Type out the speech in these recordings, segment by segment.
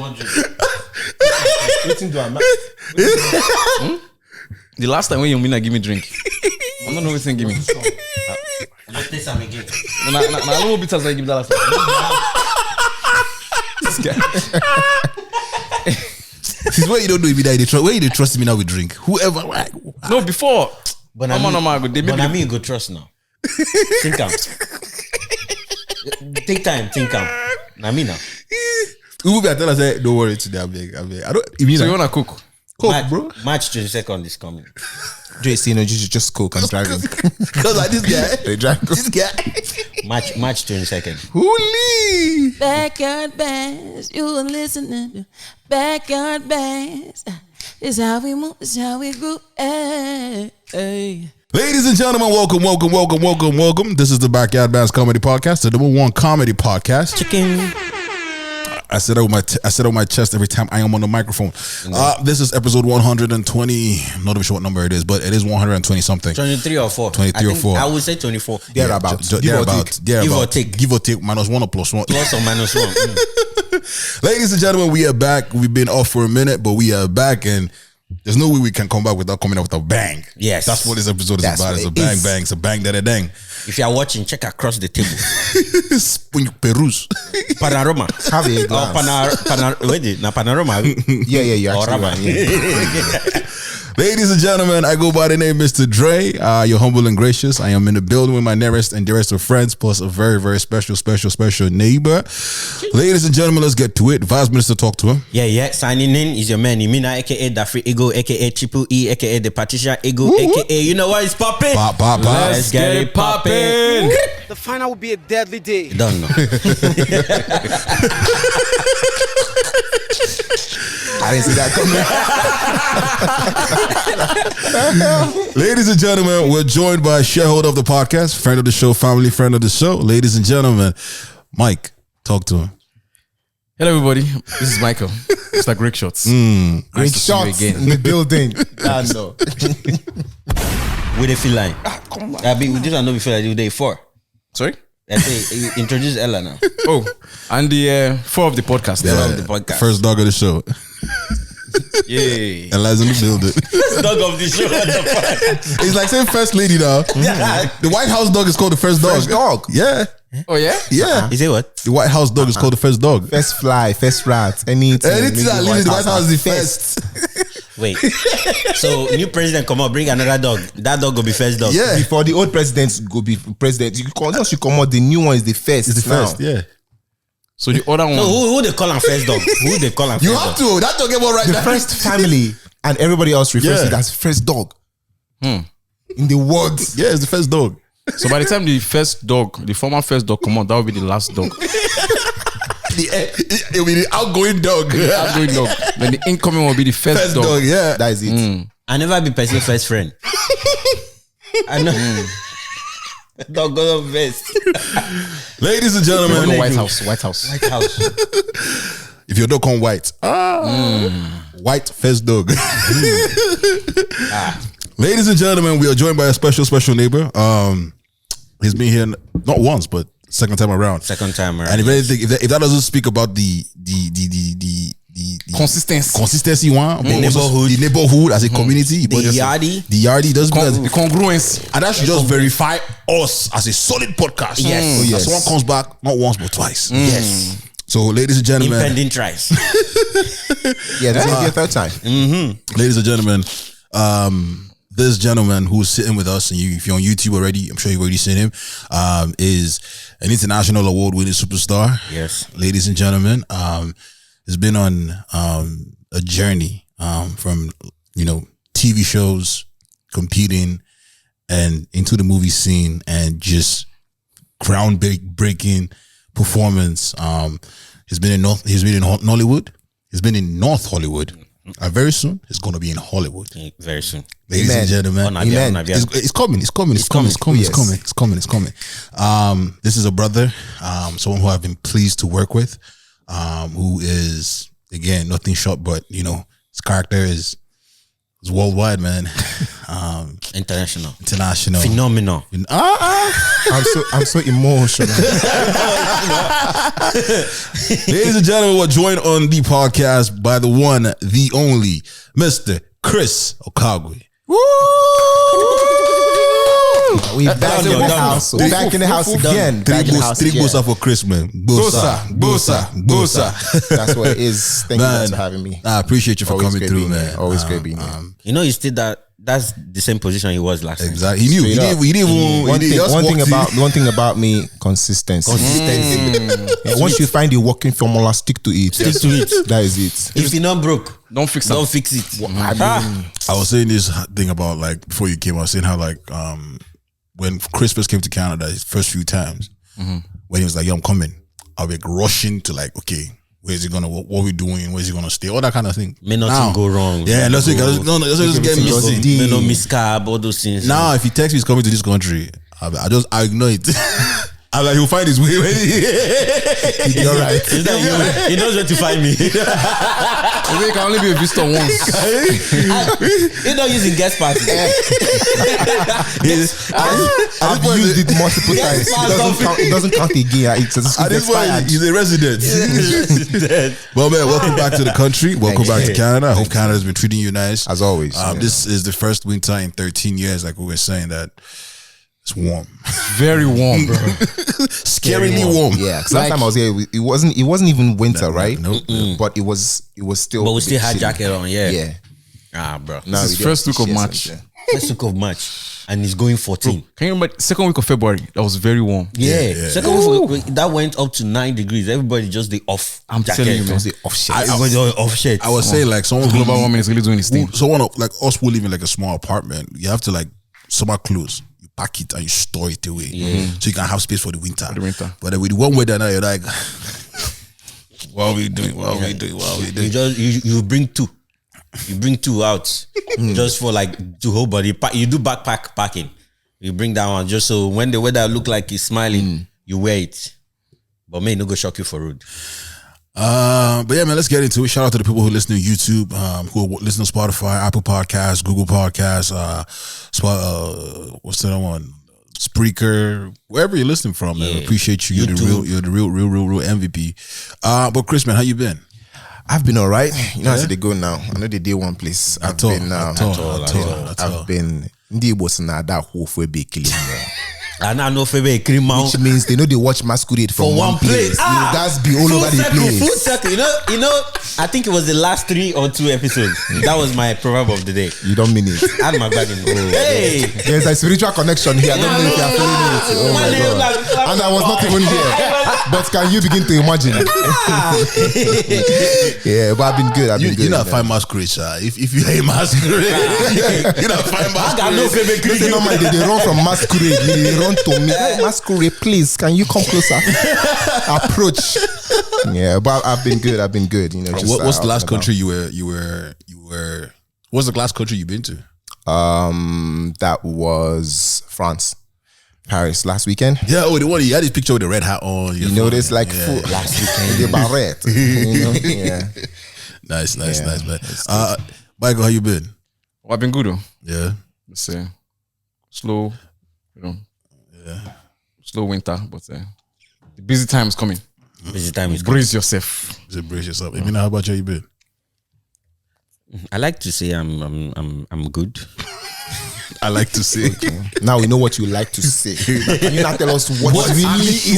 not drink. Waiting to The last time when you mean I give me drink, I'm not know give me. Let's taste some again. Nah, I don't know bitters I give that last time. This guy. This is what you don't do. Where you trust me now with drink? Whoever. Like, No, before. But I mean, you go trust now. Think am. Take time. Think am. Na me now. who be I tell us say don't worry today. I beg. I don't. You mean So you wanna cook? cook, bro? March 22nd is coming. JC, no, just cook. I'm driving. Because like this guy. They drive. This guy. March 22nd. Holy. Backyard Bass, you are listening to Backyard Bass. This how we move, this how we groove. Hey, hey. Ladies and gentlemen, welcome. This is the Backyard Bass Comedy Podcast, the number one comedy podcast. Chicken. I said it with my chest every time I am on the microphone. This is episode 120. I'm not even sure what number it is, but it is 120 something. 23 or 4. 23 or 4. I would say 24. Thereabouts. Give or take. Give or take. -1 or +1. Plus or minus 1. Ladies and gentlemen, we are back. We've been off for a minute, but we are back, and there's no way we can come back without coming out with a bang. Yes. That's what this episode is about. It's a bang, bang. It's a bang, dang. If you are watching, check across the table. Perus. Panorama. Have a glance. Wait, na panorama. Yeah, you Or actually rubber. right, yeah. Ladies and gentlemen, I go by the name Mr. Dre. You're humble and gracious. I am in the building with my nearest and dearest of friends, plus a very, very special neighbor. Ladies and gentlemen, let's get to it. Vice Minister, talk to him. Yeah. Signing in is your man, Imina, aka Dafri Ego, aka Triple E, aka the Patricia Ego, aka you know what is popping? Pop. Let's get it popping. The final will be a deadly day. Don't know. I didn't see that coming. Ladies and gentlemen, we're joined by a shareholder of the podcast, friend of the show, family friend of the show. Ladies and gentlemen, Mike, talk to him. Hello everybody, this is Michael. It's like Great Shots. Great shots in the building. I know. With a feel line. Come on. We didn't know before that you day 4. Sorry? I say introduce Ella now. Oh, and the 4 of the podcast. Of the podcast. First dog of the show. Yay. Eliza in the building. Dog of the show. What the fuck? It's like saying first lady now. The White House dog is called the first dog. First dog. Yeah. Oh yeah? Yeah. Is it what? The White House dog is called the first dog. First fly, first rat, anything. Anything that lives in the White House is the first. Wait. So new president come out, bring another dog. That dog will be first dog. Yeah. Before the old presidents go be president, once you come out, the new one is the first. It's the first, yeah. So the other one. So who they call him first dog? Who they call him first You dog? have to. That don't get one right The now. first family, and everybody else refers Yeah. to it as first dog. In the world. Yeah, it's the first dog. So by the time the former first dog come out, that will be the last dog. It will be the outgoing dog. Outgoing dog. Then the incoming will be the first, First dog. dog, yeah. That is it. I never be person first friend. I know. Dog go first. Ladies and No, gentlemen, White House. White House. if your dog come white, white first dog. Ladies and gentlemen, we are joined by a special neighbor. He's been here not once, but second time around. Second time around. And if that doesn't speak about the consistency one, The neighborhood as a community, The yardie does The congruence. and that should just verify us as a solid podcast. Yes. Oh, yes. Someone comes back not once but twice. Yes. So, ladies and gentlemen, Impending tries. Yeah, this is your third time. ladies and gentlemen, this gentleman who's sitting with us, and if you're on YouTube already, I'm sure you've already seen him, is an international award-winning superstar. Yes. Ladies and gentlemen, has been on a journey from TV shows, competing, and into the movie scene, and just groundbreaking performance. He's been in Nollywood. He's been in North Hollywood. Very soon, he's going to be in Hollywood. Very soon. Ladies and gentlemen, it's coming. This is a brother, someone who I've been pleased to work with, who is, again, nothing short, but his character is worldwide, man. International. Phenomenal. I'm so emotional. Ladies and gentlemen, we're joined on the podcast by the one, the only, Mr. Chris Okagbue. We back in the house. We back in the house again. Three bosa for Chris, man. Bosa. That's what it is. Thank you guys for having me. I appreciate you for Always coming great through, being man. here. Always great being here. You know, he still that's the same position he was last time. Exactly. He knew. He didn't even. One thing about me, consistency. Yeah, once you find the working formula, stick to it. That is it. If you're not broke, Don't fix it. I was saying this thing about like before you came. I was saying how like when Chris first came to Canada his first few times, when he was like, "Yo, I'm coming," I'll be like rushing to like, okay, where's he gonna? What we doing? Where's he gonna stay? All that kind of thing. may nothing go wrong. Yeah, let's just get missing. May not miss cab, all those things. Now, if he texts me he's coming to this country, I ignore it. I'm like, he'll find his way. You're right. Is that you? He knows where to find me. He can only be a visitor once. He don't use in guest party. I've used it multiple times. It doesn't count again. It's At this point, expired. he's a resident. Well, man, welcome back to the country. Welcome back to Canada. I hope Canada's been treating you nice. As always. This is the first winter in 13 years, like we were saying, that it's warm. Very warm, bro. Scarily warm. Yeah, because last time I was here, it wasn't even winter, right? No. But it was still. But we still a bit had chilly. jacket on, yeah. Yeah. Bro. Now This is first week of March. First week of March. And he's going 14. Can you remember second week of February? That was very warm. Yeah. Second week, that went up to 9 degrees. Everybody just the off. I'm jacket. telling you, man. The off shit. Everybody off shit. I was saying, like, someone Global warming is really doing its thing. someone like us who live in like a small apartment, you have to like summer clothes. You pack it and you store it away, so you can have space for the winter. But then with the warm weather now, you're like, what are we doing? You bring two. You bring two out just for like to whole body. You do backpack packing. You bring that one just so when the weather look like it's smiling, you wear it. But may no go shock you for road. But yeah, man, let's get into it. Shout out to the people who listen to YouTube, who listen to Spotify, Apple Podcasts, Google Podcasts, what's the other one? Spreaker, wherever you're listening from, man. Appreciate you. You're the real MVP. But Chris, man, how you been? I've been all right. You know, as they go now. I know they did one place. I've been. Ndi was na that whole for a big killing. And I know Febe Krima. Which means they know they watch Masquerade from one place. That's be all over the place. Full circle. You know, I think it was the last 3 or 2 episodes. That was my proverb of the day. You don't mean it. I had my bag in the Hey! There's a spiritual connection here. I don't know if you're feeling it. Oh my God. And I was not even here. But can you begin to imagine? Yeah, but I've been good. You not find Masquerade, sir. If you ain't Masquerade, you not find Masquerade. I got no Febe Krima. They run from Masquerade. They run to me. Hey, Masquerade, please, can you come closer? Approach. Yeah, but I've been good. You know, just, what's the last country you were? What's the last country you've been to? That was France, Paris last weekend. Yeah, the one you had this picture with the red hat on. You know, this like last weekend the barrette. You know? Yeah. Nice, man. Michael, how you been? Well, I've been good though. Yeah. Let's say slow, slow winter, but the busy time is coming. Busy time is Brace yourself. Brace yourself. Emina, how about you? How you been? I like to say I'm good. I like to say. Now we know what you like to say. Can you not tell us what you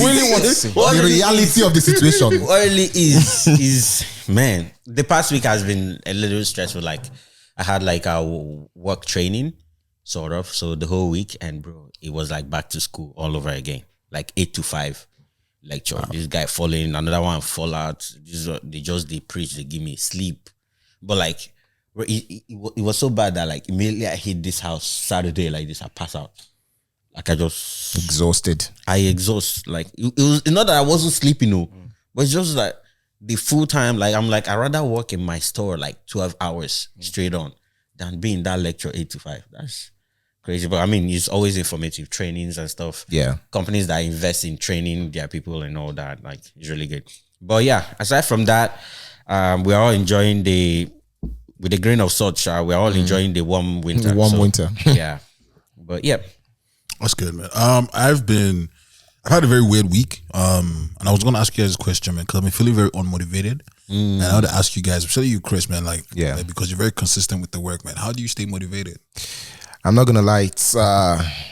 really want to say? The reality of the situation. Early is man. The past week has been a little stressful. Like I had like a work training, sort of. So the whole week, and bro, it was like back to school all over again. Like 8 to 5 lecture. Wow. This guy falling, another one fall out. They preach. They give me sleep, but like. It was so bad that like immediately I hit this house Saturday like this, I pass out. Like I just exhausted. I exhaust. Like it was not that I wasn't sleeping, but it's just like the full time. Like I'm like I rather work in my store like 12 hours straight on than be in that lecture 8 to 5. That's crazy. But I mean, it's always informative trainings and stuff. Yeah, companies that invest in training their people and all that, like it's really good. But yeah, aside from that, we're all enjoying the with a grain of salt, we're all enjoying the warm winter. Winter. Yeah. But yeah. That's good, man. I've had a very weird week. And I was gonna ask you guys a question, man, because I've been feeling very unmotivated. And I want to ask you guys, especially you, Chris, man, like because you're very consistent with the work, man. How do you stay motivated? I'm not gonna lie,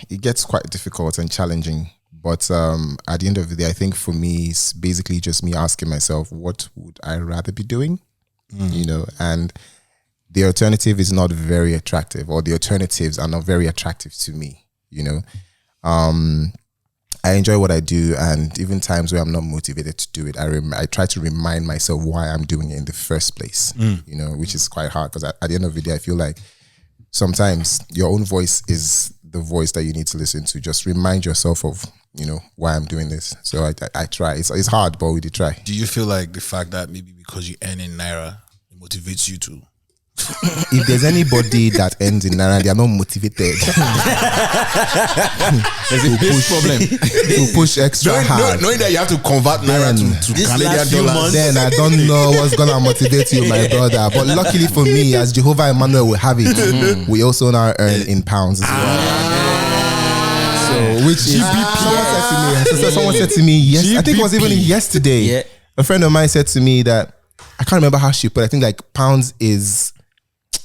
it gets quite difficult and challenging. But at the end of the day, I think for me, it's basically just me asking myself, what would I rather be doing? You know, and the alternative is not very attractive, or the alternatives are not very attractive to me. You know, I enjoy what I do, and even times where I'm not motivated to do it, I try to remind myself why I'm doing it in the first place. You know, which is quite hard because at the end of the day, I feel like sometimes your own voice is the voice that you need to listen to. Just remind yourself of, you know, why I'm doing this. So I try. It's hard, but we did try. Do you feel like the fact that maybe because you earn in Naira, it motivates you to? If there's anybody that ends in Naira, they are not motivated. There's a big problem. to push extra hard. Knowing that you have to convert Naira to Canadian dollars. Then I don't know what's gonna motivate you, my brother. But luckily for me, as Jehovah Emmanuel will have it, we also now earn in pounds as well. So, which is someone said to me, yes, I think it was even yesterday. Yeah. A friend of mine said to me that I can't remember how she put it. I think like pounds is,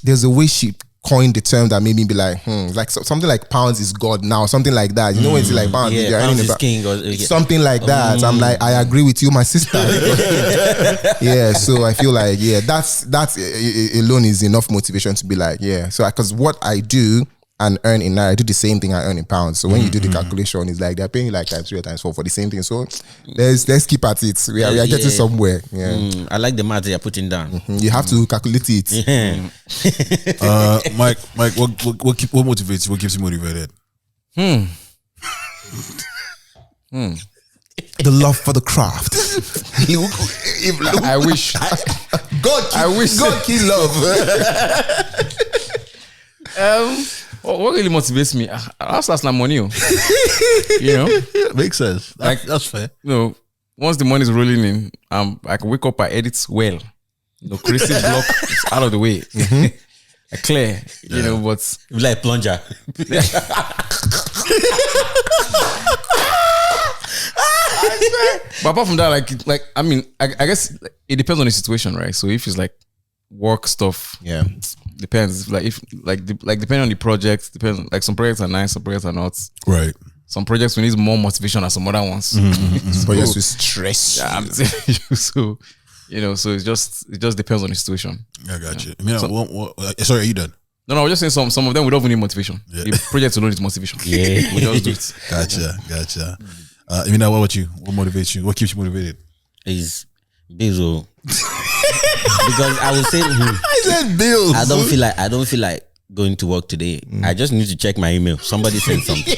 there's a way she coined the term that made me be like, like something like pounds is God now, something like that. You know when it's like pounds, Yeah, pounds is king. Something like that. I'm like, I agree with you, my sister. Yeah, so I feel like, that's alone is enough motivation to be like, so because what I do and earn in Naira, I do the same thing I earn in pounds. So when you do the calculation, it's like they're paying like times 3 or times 4 for the same thing. So let's keep at it. We are getting somewhere. Yeah. I like the math you're putting down. You have to calculate it. Mike, what motivates you? What keeps you motivated? The love for the craft. I wish. God kill love. What really motivates me? That's not money. You know, Makes sense. That's fair. you know, once the money is rolling in, I can wake up, I edit well. You know, creative block is out of the way. I clear, you know, but Like plunger. but apart from that, like I mean, I guess it depends on the situation, right? So if it's like work stuff, depends. Like if depending on the project, depends. Like some projects are nice, some projects are not. Right. Some projects we need more motivation than some other ones. But just with stress. Yeah, I'm telling you. So you know, so it just depends on the situation. I got you. I mean, sorry, are you done? No, I was just saying some of them we don't even need motivation. The project alone is motivation. Yeah. We just do it. Gotcha. I mean, what about you? What motivates you? What keeps you motivated? Is Bizzle. Because I would say I said bills. I don't feel like going to work today. I just need to check my email. Somebody sent something.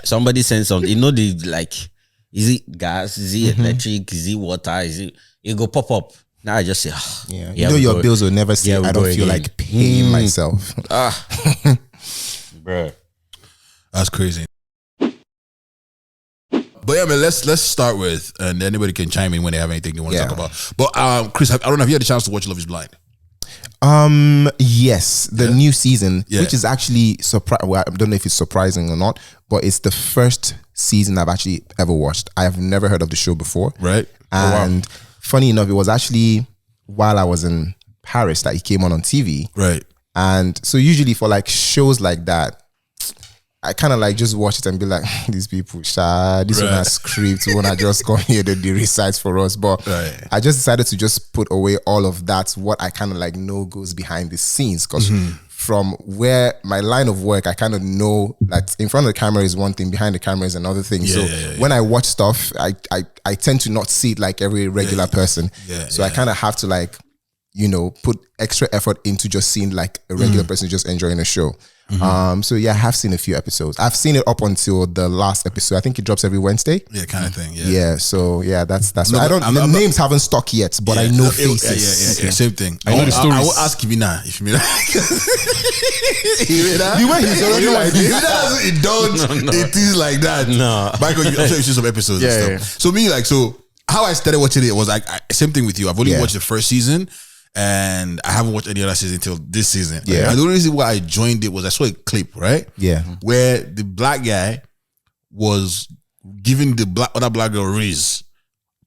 Somebody sent something. You know, is it gas? Is it electric? Is it water? It go pop up. Now I just say, you know your bills will never say, I don't feel like paying myself. Bruh. That's crazy. But yeah, man, let's start with, and anybody can chime in when they have anything they want to talk about. But Chris, I don't know if you had a chance to watch Love Is Blind. Yes, the new season, which is actually well, I don't know if it's surprising or not, but it's the first season I've actually ever watched. I have never heard of the show before. Right. And funny enough, it was actually while I was in Paris that it came on TV. Right. And so usually for like shows like that, I kind of like just watch it and be like, these people, this one has script, when I just come here, they recites for us. But I just decided to just put away all of that, what I kind of like know goes behind the scenes. Because from where my line of work, I kind of know that in front of the camera is one thing, behind the camera is another thing. When I watch stuff, I tend to not see it like every regular person. So I kind of have to like, you know, put extra effort into just seeing like a regular person just enjoying a show. So yeah, I have seen a few episodes. I've seen it up until the last episode. I think it drops every Wednesday. Yeah, kind of thing. So yeah, that's. No, I don't. The names haven't stuck yet, but I know faces. Yeah, same thing. I know the stories. I will ask you now if you mean that. The way he's already like this. It don't. It is like that. No. Michael, I'm sure you see some episodes and stuff. So me, like, so how I started watching it was like same thing with you. I've only watched the first season. and I haven't watched any other season until this season. Yeah. And the only reason why I joined it was I saw a clip, right? Yeah. Where the black guy was giving the other black girl raise,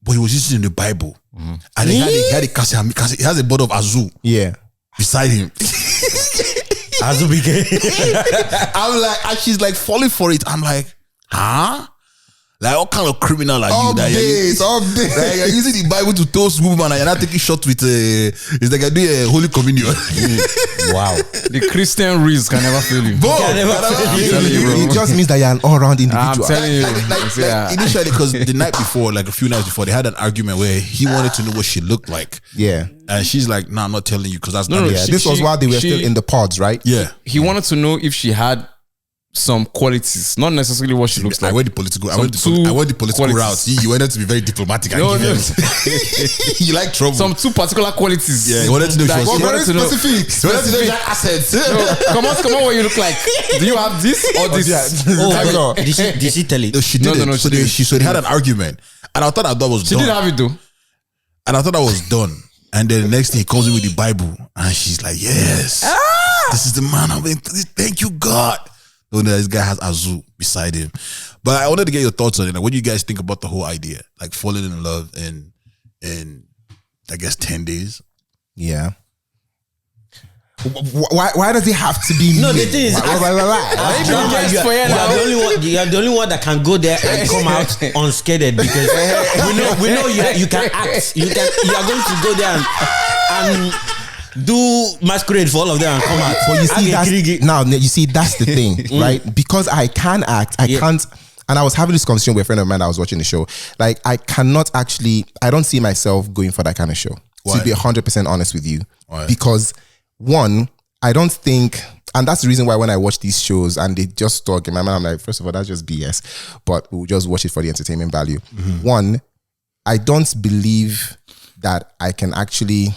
but he was using in the Bible. And he had a kasi, because he has a bottle of Azu beside him. Azu became. I'm like, and she's like falling for it. I'm like, huh? Like, what kind of criminal are you? Updates. Like, you're using the Bible to toast woman and you're not taking shots with it's like I do a Holy Communion. Wow. The Christian Riz can never fail you. It just means that you're an all-round individual. I'm telling you. Like initially, because the night before, like a few nights before, they had an argument where he wanted to know what she looked like. Yeah. And she's like, "No, I'm not telling you because that's No, not." Yeah. This was while they were still in the pods, right? Yeah. He wanted to know if she had some qualities, not necessarily what she looks I like. went the political. I Some went the political qualities. route. You wanted to be very diplomatic. No, and no. you like trouble. Some two particular qualities. Yeah, he wanted to know. Like, She he was wanted to know. He wanted to know your assets. No, come on, what you look like. Do you have this or this? Oh, did she tell it? No, she didn't. No, so she didn't. they had an argument, and I thought that was She done. did have it though. And I thought I was done. And then the next thing he calls me with the Bible, and she's like, "Yes, this is the man. Thank you, God." So this guy has Azu beside him. But I wanted to get your thoughts on it. Like, what do you guys think about the whole idea? Like falling in love in I guess 10 days. Yeah. Why does it have to be No, me? the thing is, you're the only one that can go there and come out unscathed because we know you can act. You are going to go there and do masquerade for all of them and come out. But you see, that's the thing, right? Because I can act, I can't. And I was having this conversation with a friend of mine that was watching the show. Like, I don't see myself going for that kind of show. Why? To be 100% honest with you. Why? Because one, I don't think, and that's the reason why when I watch these shows and they just talk in my mind, I'm like, first of all, that's just BS. But we'll just watch it for the entertainment value. One, I don't believe that I can actually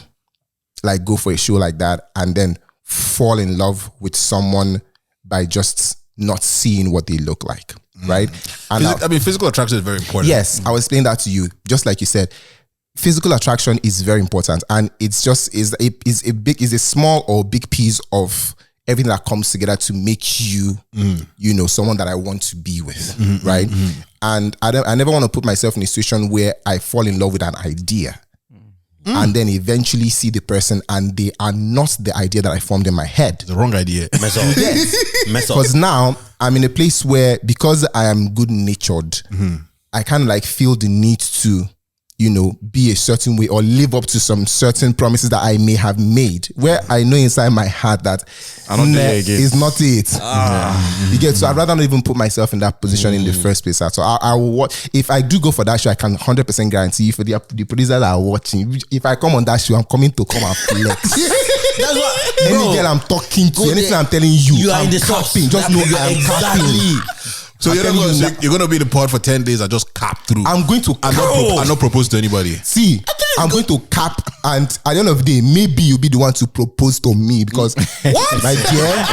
like go for a show like that and then fall in love with someone by just not seeing what they look like, right? And Physical attraction is very important. yes, I will explain that to you. Just like you said, physical attraction is very important, and it's just is a small or big piece of everything that comes together to make you, someone that I want to be with, right? And I never want to put myself in a situation where I fall in love with an idea. And then eventually see the person and they are not the idea that I formed in my head. The wrong idea. Mess up. Mess up. Because now I'm in a place where, because I am good natured, I kind of like feel the need to, be a certain way or live up to some certain promises that I may have made, where I know inside my heart that is not it. You get, so I'd rather not even put myself in that position in the first place. So I will watch. If I do go for that show, I can 100% guarantee for the producers that are watching, if I come on that show, I'm coming to come and flex. That's what, Any girl I'm talking to, anything I'm telling you, are I'm in the capping. Just know I'm capping. So you're going to be in the pod for 10 days and just cap through. I'm going to cap. I'm not propose to anybody. See, I'm going to cap, and at the end of the day, maybe you'll be the one to propose to me because what? My dear,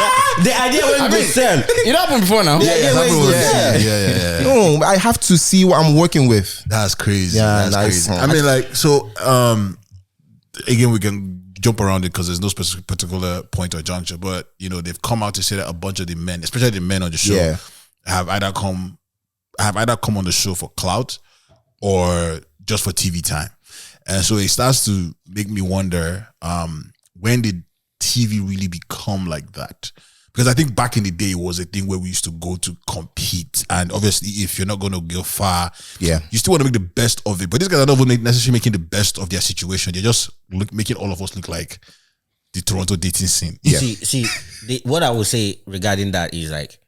the idea when we sell. It happened before now. Yeah. no, I have to see what I'm working with. That's crazy. Yeah, That's nice. crazy. I mean, like, so again, we can jump around it because there's no specific particular point or juncture, but they've come out to say that a bunch of the men, especially the men on the show, have either come on the show for clout or just for TV time. And so it starts to make me wonder, when did TV really become like that? Because I think back in the day, it was a thing where we used to go to compete. And obviously, if you're not going to go far, you still want to make the best of it. But these guys are not necessarily making the best of their situation. They're just making all of us look like the Toronto dating scene. What I would say regarding that is like,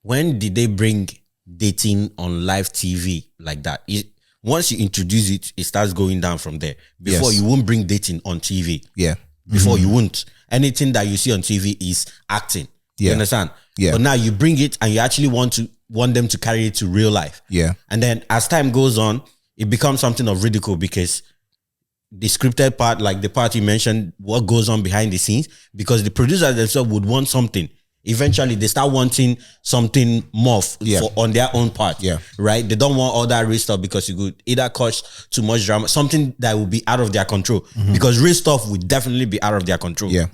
when did they bring dating on live TV like that? Once you introduce it, it starts going down from there. Before, you won't bring dating on TV. Yeah. Before, you won't. Anything that you see on TV is acting. You understand? Yeah. But now you bring it and you actually want them to carry it to real life. Yeah. And then as time goes on, it becomes something of ridicule because the scripted part, like the part you mentioned, what goes on behind the scenes, because the producers themselves would want something. eventually they start wanting something more on their own part. Yeah. Right? They don't want all that real stuff because it could either cause too much drama, something that will be out of their control. Because real stuff will definitely be out of their control. Yeah.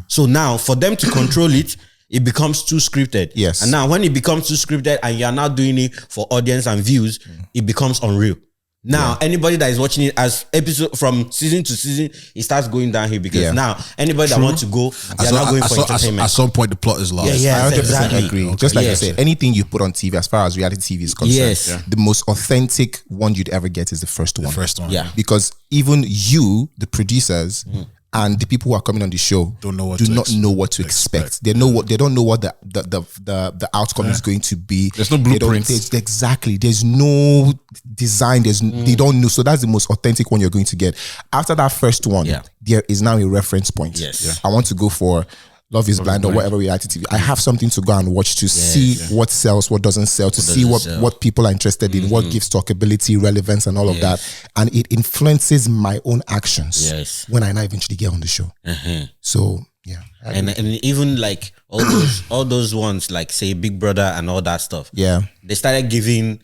So now for them to control it, it becomes too scripted. Yes. And now when it becomes too scripted and you're now doing it for audience and views, it becomes unreal. Now, anybody that is watching it as episode from season to season, it starts going downhill because now anybody that wants to go, they're not going for entertainment. At some point, the plot is lost. I 100% exactly. agree. Okay. Just like I said, anything you put on TV, as far as reality TV is concerned, the most authentic one you'd ever get is the first one. Yeah. Because even you, the producers, and the people who are coming on the show do not know what to expect. They don't know what the outcome is going to be. There's no blueprint. Exactly. There's no design. They don't know. So that's the most authentic one you're going to get. After that first one, there is now a reference point. Yes. I want to go for Love is Blind or whatever reality TV. I have something to go and watch to see what sells, what doesn't sell, to see what people are interested in, what gives talkability, relevance, and all of that. And it influences my own actions when I now eventually get on the show. So yeah, and even like all those ones, like say Big Brother and all that stuff. Yeah, they started giving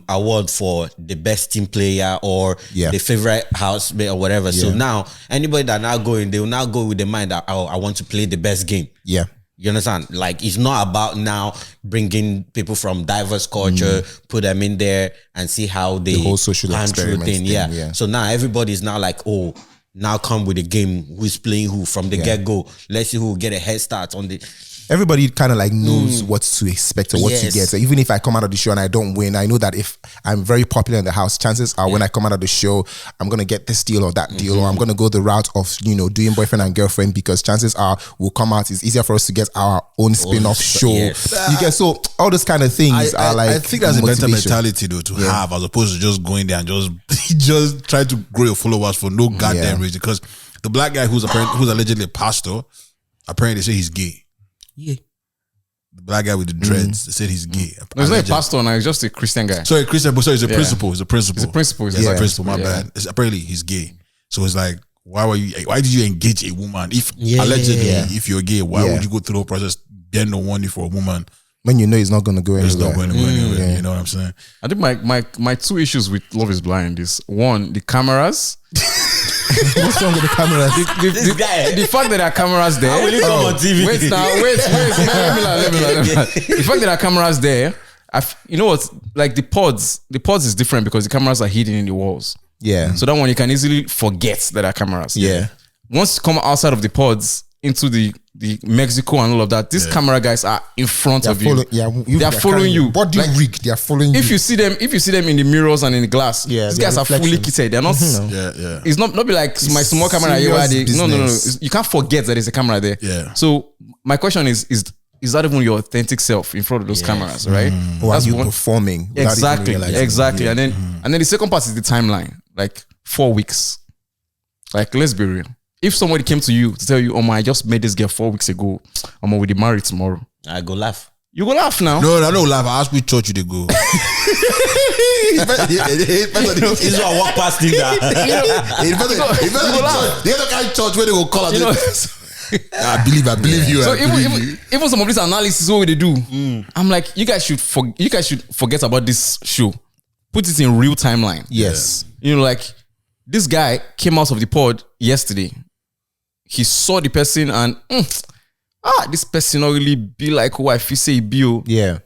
award for the best team player or the favorite housemate or whatever. So now anybody that now going, they will now go with the mind that I want to play the best game. Yeah. You understand? Like it's not about now bringing people from diverse culture, put them in there and see how they the whole social experiment thing. Yeah. So now everybody's now like, oh, now come with a game, who's playing who from the get-go. Let's see who will get a head start on the... Everybody kind of like knows what to expect or what to get. So even if I come out of the show and I don't win, I know that if I'm very popular in the house, chances are when I come out of the show, I'm going to get this deal or that deal, or I'm going to go the route of, doing boyfriend and girlfriend, because chances are we'll come out. It's easier for us to get our own spin-off show. You get, so all those kind of things are like, I think that's a better mentality though to have, as opposed to just going there and just try to grow your followers for no goddamn reason. Because the black guy who's allegedly a pastor, apparently they say he's gay. Yeah. The black guy with the dreads, they said he's gay. No, he's not a pastor now, he's just a Christian guy. Sorry, Christian, but sorry, he's a principal. He's a principal. He's a principal. He's a principal, my bad. Apparently he's gay. So it's like, why did you engage a woman? If allegedly, if you're gay, why would you go through the whole process, get no money for a woman? When you know it's not going to go anywhere. It's not going to go anywhere. You know what I'm saying? I think my two issues with Love is Blind is, one, the cameras. What's wrong with the cameras? The fact that there are cameras there. Will it come on TV? Wait now, wait. Let me learn. The fact that there are cameras there, you know what? Like the pods is different because the cameras are hidden in the walls. Yeah. So that one you can easily forget that there are cameras. Yeah. Once you come outside of the pods into the Mexico and all of that, these camera guys are in front of you. They are following you. Body rig, they are following you. If you see them in the mirrors and in the glass, these guys are fully kitted. They're not. It's not be like my small camera here. No. You can't forget that there's a camera there. Yeah. So my question is that even your authentic self in front of those cameras, right? Or are you performing? Exactly. And then the second part is the timeline. Like 4 weeks. Like, let's be real. If somebody came to you to tell you, Omah, I just met this girl 4 weeks ago, Omah, we'll be married tomorrow, I go laugh. You go laugh now. No, I don't laugh. I ask which church you they go. It's what I walk past him now. The other kind of church where they go call us. I believe you. So even some of this analysis, what they do, I'm like, you guys should forget about this show. Put it in real timeline. Yes. Like this guy came out of the pod yesterday. He saw the person and this person not really be like who I feel say he be. Yeah.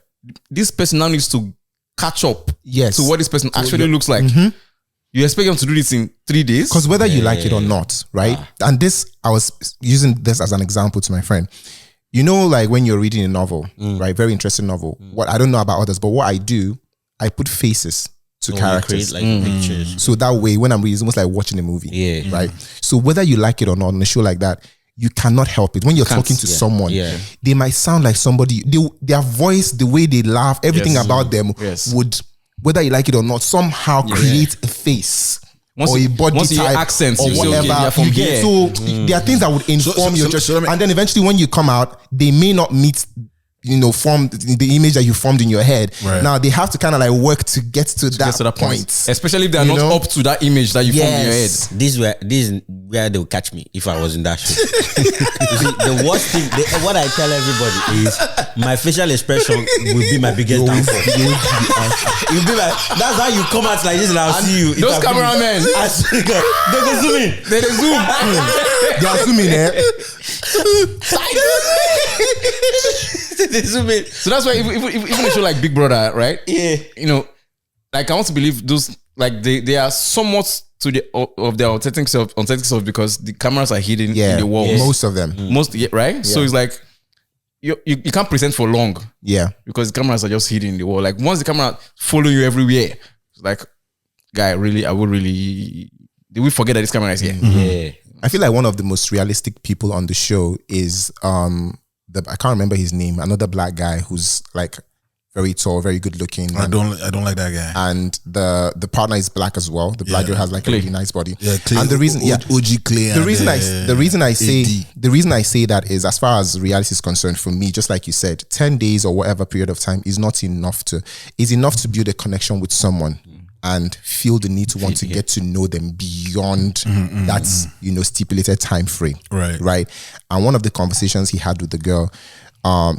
This person now needs to catch up to what this person actually looks like. You expect them to do this in 3 days? Because whether you like it or not, right? And this, I was using this as an example to my friend. Like when you're reading a novel, right? Very interesting novel. What I don't know about others, but what I do, I put faces to characters. Create like pictures. So that way, when I'm reading, it's almost like watching a movie. Yeah. Right? So whether you like it or not on a show like that, you cannot help it. When you're talking to someone, they might sound like somebody, their voice, the way they laugh, everything about them would, whether you like it or not, somehow create a face. Or a body type accents, or whatever. So there are things that would inform your judgment. And then eventually when you come out, they may not meet formed the image that you formed in your head. Right. Now they have to kind of like work to get to that point. Especially if they're not up to that image that you formed in your head. This is where they'll catch me if I was in that show. You see, the worst thing, what I tell everybody is my facial expression will be my biggest downfall. You'll be like, that's how you come out like this and I'll see you. Those cameramen, they go zoom in. they zoom. They are zooming there. They zoom in. So that's why even a show like Big Brother, right? Yeah. Like I want to believe those, like they are somewhat to the of their authentic self because the cameras are hidden in the walls. Most of them. Right? Yeah. So it's like you can't present for long. Yeah. Because the cameras are just hidden in the wall. Like once the camera follow you everywhere, it's like, guy, did we forget that this camera is here? Yeah. I feel like one of the most realistic people on the show is I can't remember his name, another black guy who's like very tall, very good looking. I don't like that guy. And the partner is black as well. The black girl has like a really nice body. Yeah, Clay, and the reason, OG Clay. The reason I say that is, as far as reality is concerned, for me, just like you said, 10 days or whatever period of time is not enough to build a connection with someone and feel the need to want to get to know them beyond that stipulated time frame. Right. And one of the conversations he had with the girl,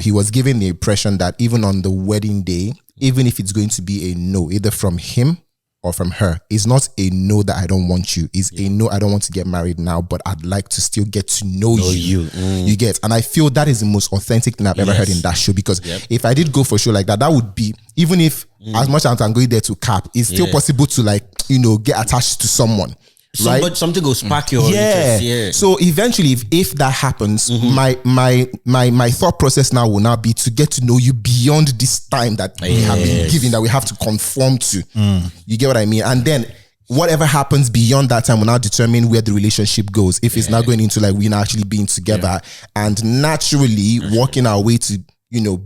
he was giving the impression that even on the wedding day, even if it's going to be a no, either from him or from her, it's not a no that I don't want you. It's a no, I don't want to get married now, but I'd like to still get to know you. You get? And I feel that is the most authentic thing I've ever heard in that show, because if I did go for a show like that, that would be, even if as much as I'm going there to cap, it's still possible to get attached to someone. Right? Something will spark your interest. Yeah. So eventually, if that happens, my thought process now will now be to get to know you beyond this time that we have been given, that we have to conform to. You get what I mean? And then whatever happens beyond that time will now determine where the relationship goes. If it's now going into like we're now actually being together and naturally walking our way to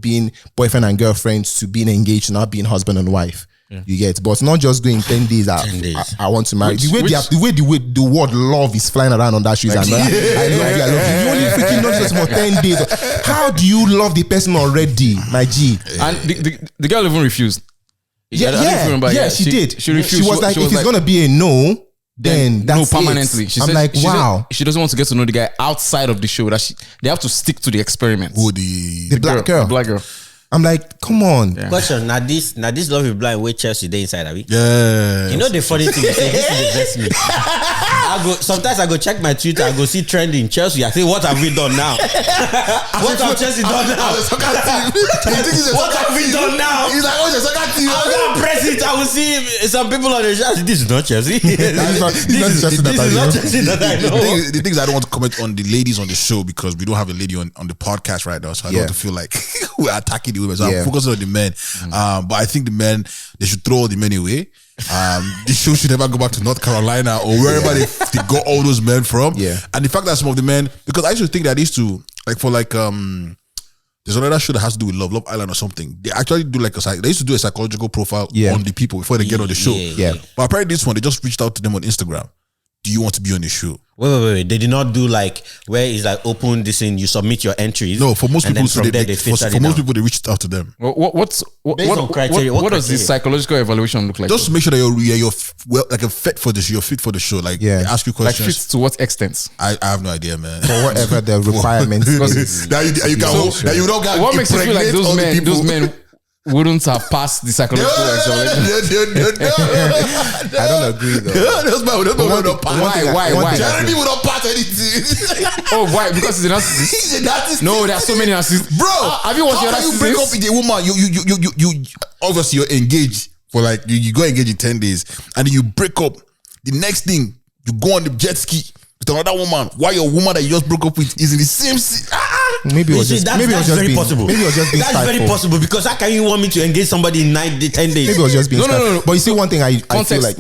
being boyfriend and girlfriend, to being engaged, not being husband and wife. You get, but not just going 10 days. I want to marry. The way the word love is flying around on that shoes. I love you. You only freaking know just for 10 days. How do you love the person already, my G? And the girl even refused. She did. She refused. She was like, if it's gonna be a no, then that's no, permanently. It. I'm like, wow. She doesn't want to get to know the guy outside of the show. They have to stick to the experiment. The black girl. The black girl. I'm like, come on. Question: Now this love is blind. Where Chelsea they inside, are we? Yeah. The funny thing is, this is the best me. Sometimes I go check my Twitter. I go see trending Chelsea. I say, what have we done now? What have Chelsea done now? What have we done now? He's like, oh, the soccer team. I'm gonna press it. I will see some people on the show. This is not Chelsea. This is not Chelsea that I know. The thing is, I don't want to comment on the ladies on the show because we don't have a lady on the podcast right now, so I don't want to feel like we're attacking the women. So I'm focusing on the men. But I think the men, they should throw all the men away. The show should never go back to North Carolina or wherever they got all those men from. And the fact that some of the men, because I used to think that they used to, there's another show that has to do with Love Island or something. They actually do they used to do a psychological profile on the people before they get on the show. But apparently this one, they just reached out to them on Instagram. Do you want to be on the show? Wait. They did not do where it's open this in, you submit your entries. No, for most people, for most people, they reached out to them. What does this psychological evaluation look like? Just to make sure that you're fit for the show. You're fit for the show. They ask you questions. Like fit to what extent? I have no idea, man. For whatever the requirements. What makes you feel like those men wouldn't have passed the psychological examination? I don't agree though. Why? Jeremy would not pass anything. Oh, why? Because he's a narcissist. He's a narcissist. No, there are so many narcissists. Bro, have you watched your narcissist? You break up with a woman, you obviously you're engaged for you go engage in 10 days, and then you break up. The next thing, you go on the jet ski with another woman while your woman that you just broke up with is in the same city. Maybe it was just very possible. Maybe it was just being That's very possible, because how can you want me to engage somebody in 10 days? Maybe it was just being no. But you see, one thing I feel like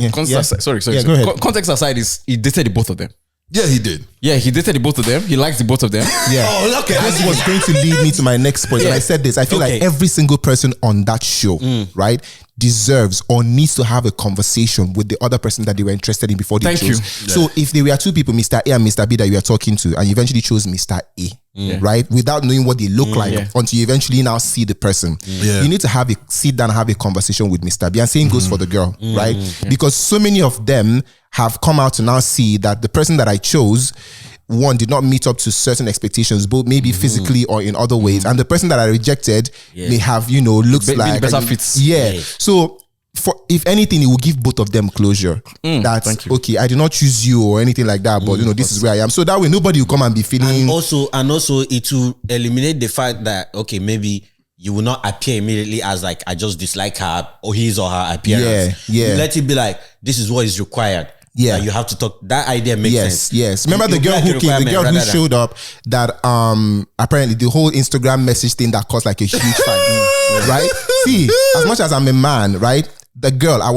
sorry. Go ahead. Context aside, is he dated the both of them. Yeah, he did. Yeah, he dated the both of them. He likes the both of them. Yeah. Oh, okay. This was going to lead me to my next point. And I said this. I feel like every single person on that show, right? deserves or needs to have a conversation with the other person that they were interested in before they chose. So if there were two people, Mr. A and Mr. B, that you are talking to, and you eventually chose Mr. A, right? Without knowing what they look like until you eventually now see the person. You need to have a sit down and have a conversation with Mr. B. And same goes for the girl, right? Because so many of them have come out to now see that the person that I chose, one, did not meet up to certain expectations, both maybe physically or in other ways. And the person that I rejected may have, looks like better fits. So if anything, it will give both of them closure. That's okay, I did not choose you or anything like that, but this is where I am. So that way nobody will come and be feeling. And also it will eliminate the fact that, okay, maybe you will not appear immediately as like, I just dislike her or his or her appearance. You let it be like, this is what is required. You have to talk. That idea makes sense. Yes. Remember the girl who came, the girl who showed up that apparently the whole Instagram message thing that caused like a huge fight, right? See, as much as I'm a man, right? The girl, I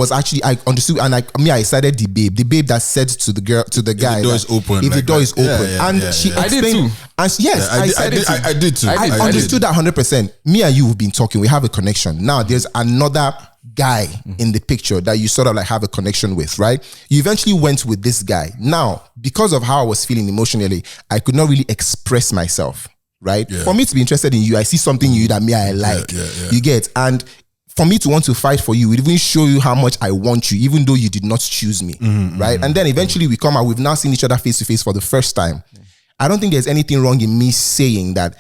understood, and I cited the babe that said to the girl, to the guy, if the door is open, if the door is open, and she explained, and yes, I did too. I understood that 100%. Me and you have been talking, we have a connection. Now there's another guy in the picture that you sort of like have a connection with, right? You eventually went with this guy. Now, because of how I was feeling emotionally, I could not really express myself, right? For me to be interested in you, I see something in you that I like. You get, and for me to want to fight for you, it even show you how much I want you, even though you did not choose me, right? And then eventually we come out, we've now seen each other face to face for the first time. I don't think there's anything wrong in me saying that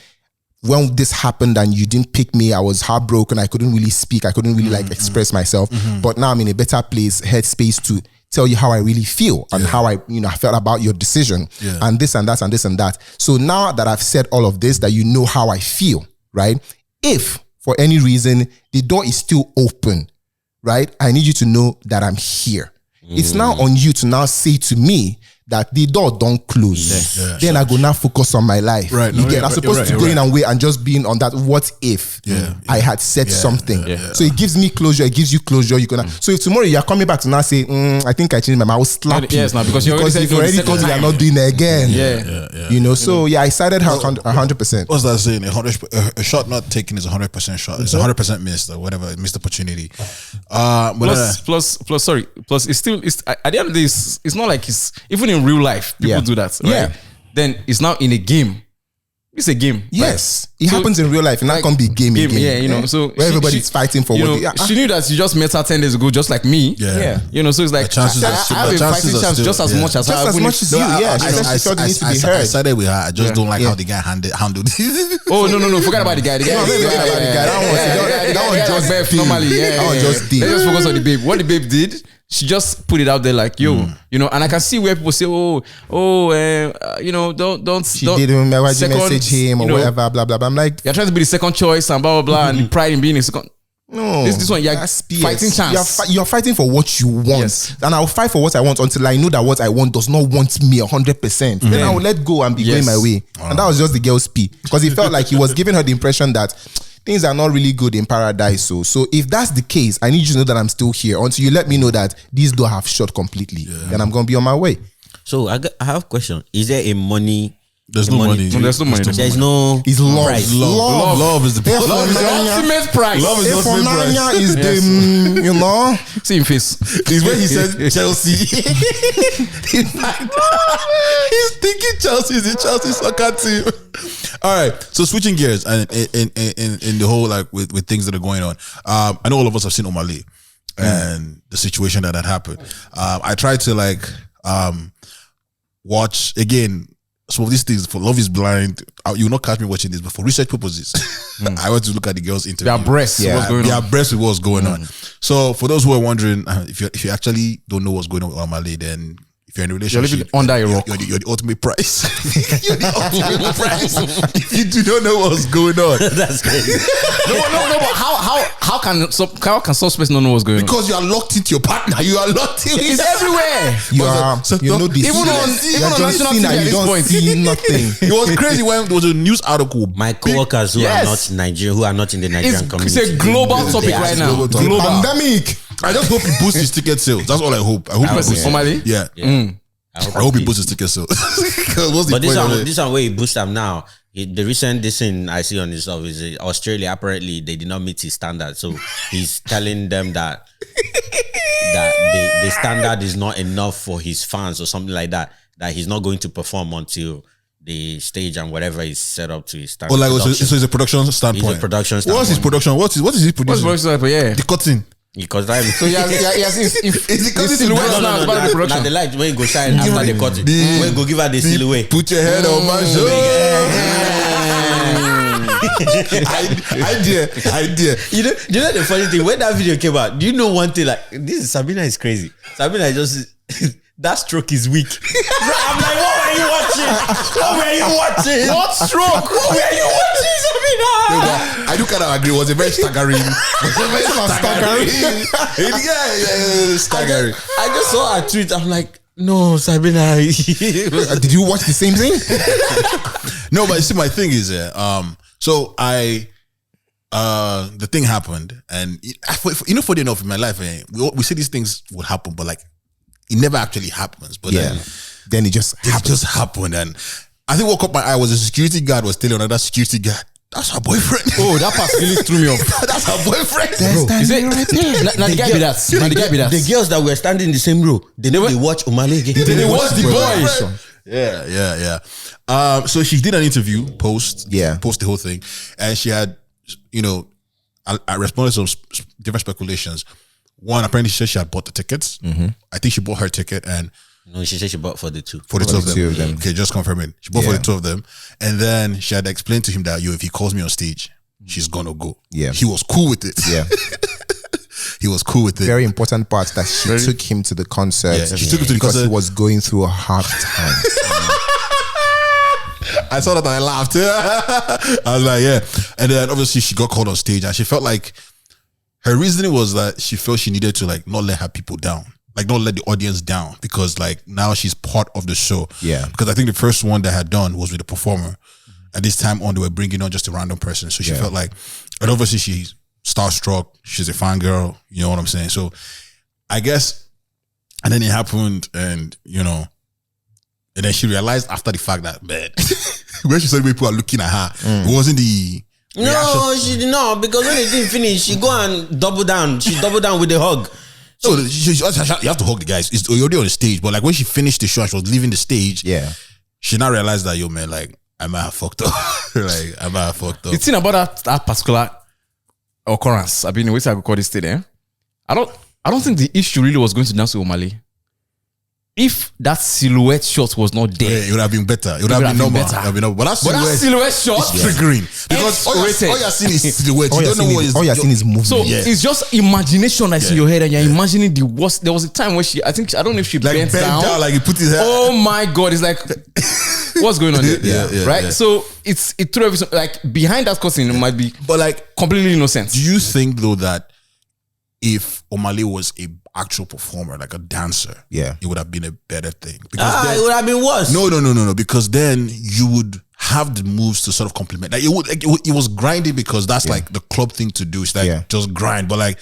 when this happened and you didn't pick me, I was heartbroken. I couldn't really speak. I couldn't really express myself. But now I'm in a better place, headspace to tell you how I really feel and how I felt about your decision and this and that and this and that. So now that I've said all of this, that you know how I feel, right? If for any reason the door is still open, right? I need you to know that I'm here. It's now on you to now say to me that the door don't close. Then I go now focus on my life. Right. You get, I'm supposed to go in and wait and just being on that what if I had said something. So it gives me closure, it gives you closure. You can. So if tomorrow you're coming back to now say, I think I changed my mind, I will slap you. Yes, now because you already told me you're not doing it again. So I sided her 100%. What's that saying? A shot not taken is 100% shot. It's 100% missed or whatever, missed opportunity. Plus it's still, at the end of this, it's not like it's, even in real life, people do that. Right? Then it's now in a game. It's a game. Yes. Right? It happens in real life. And that can be game. Yeah, so where everybody's fighting for what she knew that you just met her 10 days ago, just like me. So it's like, I have a fighting chance just as much as her. Just as much as you. I started with her. I just don't like how the guy handled it. Oh, no. Forget about the guy. That one just normally. That one just did. Let's just focus on the babe. What the babe did, she just put it out there like, and I can see where people say, don't. She didn't remember to message him or whatever, blah, blah, blah. I'm like, you're trying to be the second choice and blah, blah, blah, and the pride in being a second. No, this one, you're fighting chance. You're fighting for what you want. And I'll fight for what I want until I know that what I want does not want me 100%. Then I will let go and be going my way. And that was just the girl's pee. Because it felt like he was giving her the impression that things are not really good in paradise. So if that's the case, I need you to know that I'm still here until you let me know that these doors have shut completely. Then I'm going to be on my way. So I have a question. Is there a money? There's no money. There's no money. There's no. It's love. Price. Love is the price. Love is the ultimate price. Love is the ultimate price. Is the, See him face. Is when he said Chelsea. He's thinking Chelsea is the Chelsea soccer team. All right. So switching gears and in the whole like with things that are going on. I know all of us have seen Omah Lay and the situation that happened. I tried to watch again. Some of these things for Love is Blind, you will not catch me watching this, but for research purposes, I want to look at the girls' interview. Their breasts, what's going on. Their breasts with what's going on. So for those who are wondering, if you actually don't know what's going on with Omah Lay, then if you're in a relationship, you're living under a rock. You're the ultimate price. You're the ultimate price. If you do not know what's going on, That's crazy. No, but how can some person not know what's going on? Because you are locked into your partner. You are locked in. It's everywhere. You know this. Even on national TV at this point. See nothing. It was crazy when there was a news article. My coworkers who are not Nigerian, who are not in the Nigerian community. It's a global topic right now. Global. Pandemic. I just hope he boosts his ticket sales. That's all I hope. I hope he boosts. Omah Lay? Yeah. I hope he boosts his ticket sales. But this one where he boosts them now, The recent thing I see on his stuff is Australia. Apparently, they did not meet his standard, so he's telling them that the standard is not enough for his fans or something like that. That he's not going to perform until the stage and whatever is set up to his standard. Oh, like so it's a production standpoint. It's a production standpoint. What's his production? What is he producing? What's the production? Yeah, The cutting. Because that so he has Is it cutting silhouette now about the production. Now the light when you go shine after the cutting, when you go give her the silhouette. Put your head on my shoulder. Idea. You know the funny thing, when that video came out, do you know one thing? Like, Sabina is crazy. Sabina just that stroke is weak. Bro, I'm like, what were you watching? What stroke? What were you watching, Sabina? I do kind of agree. It was a very staggering. Staggering. I just saw a tweet. I'm like, no, Sabina. Did you watch the same thing? No, but you see, my thing is, so the thing happened, and funny enough, in my life, we say these things would happen, but like, it never actually happens. But then it just happened, and I think what caught my eye was a security guard was telling another security guard, "That's her boyfriend." Oh, that part really threw me off. That's her boyfriend. Is it right there? Now the guy be that. The girls that were standing in the same row, they watch Omah Lay again. They watch the boys. Yeah. So she did an interview, post the whole thing, and she had, I responded to some different speculations. One, apparently she said she had bought the tickets. I think she bought her ticket, and no, she said she bought for the two. For the two of them. Okay, just confirming. She bought for the two of them, and then she had explained to him that if he calls me on stage, she's gonna go. Yeah, he was cool with it. Yeah. He was cool with it. Very important part that she took him to the concert. Yeah, she took him to the because concert. he was going through a hard time. I saw that and I laughed. I was like, yeah. And then obviously she got called on stage, and she felt like her reasoning was that she felt she needed to like not let her people down, like not let the audience down, because like now she's part of the show. Yeah. Because I think the first one they had done was with a performer. At this time on, they were bringing on just a random person. So she felt like, and obviously she's starstruck. She's a fangirl. You know what I'm saying? So I guess, and then it happened, and and then she realized after the fact that, man, when she said people are looking at her, it wasn't the No, she did not, because when it didn't finish, she go and double down. She doubled down with the hug. No, you have to hug the guys. You're already on the stage, but like when she finished the show and she was leaving the stage, she now realized that, yo, man, like I might have fucked up. The thing about that particular occurrence, I've been waiting to call this thing. I don't think the issue really was going to dance with Omah Lay. If that silhouette shot was not there, it would have been better. It would have been normal. But that silhouette shot is triggering, because all you're seeing is silhouette. You don't know what is. All you're seeing is movement. So it's just imagination that's in your head, and you're imagining the worst. There was a time where I don't know if she like bent down, like he put his head. Oh my God! It's like, what's going on there? Right? Yeah. So it threw everything. Like behind that curtain, it might be, but like completely innocent. Do you think though that if Omah Lay was a actual performer, like a dancer, it would have been a better thing? Because it would have been worse. No. Because then you would have the moves to sort of complement. Like it was grinding, because that's like the club thing to do. It's like just grind. But like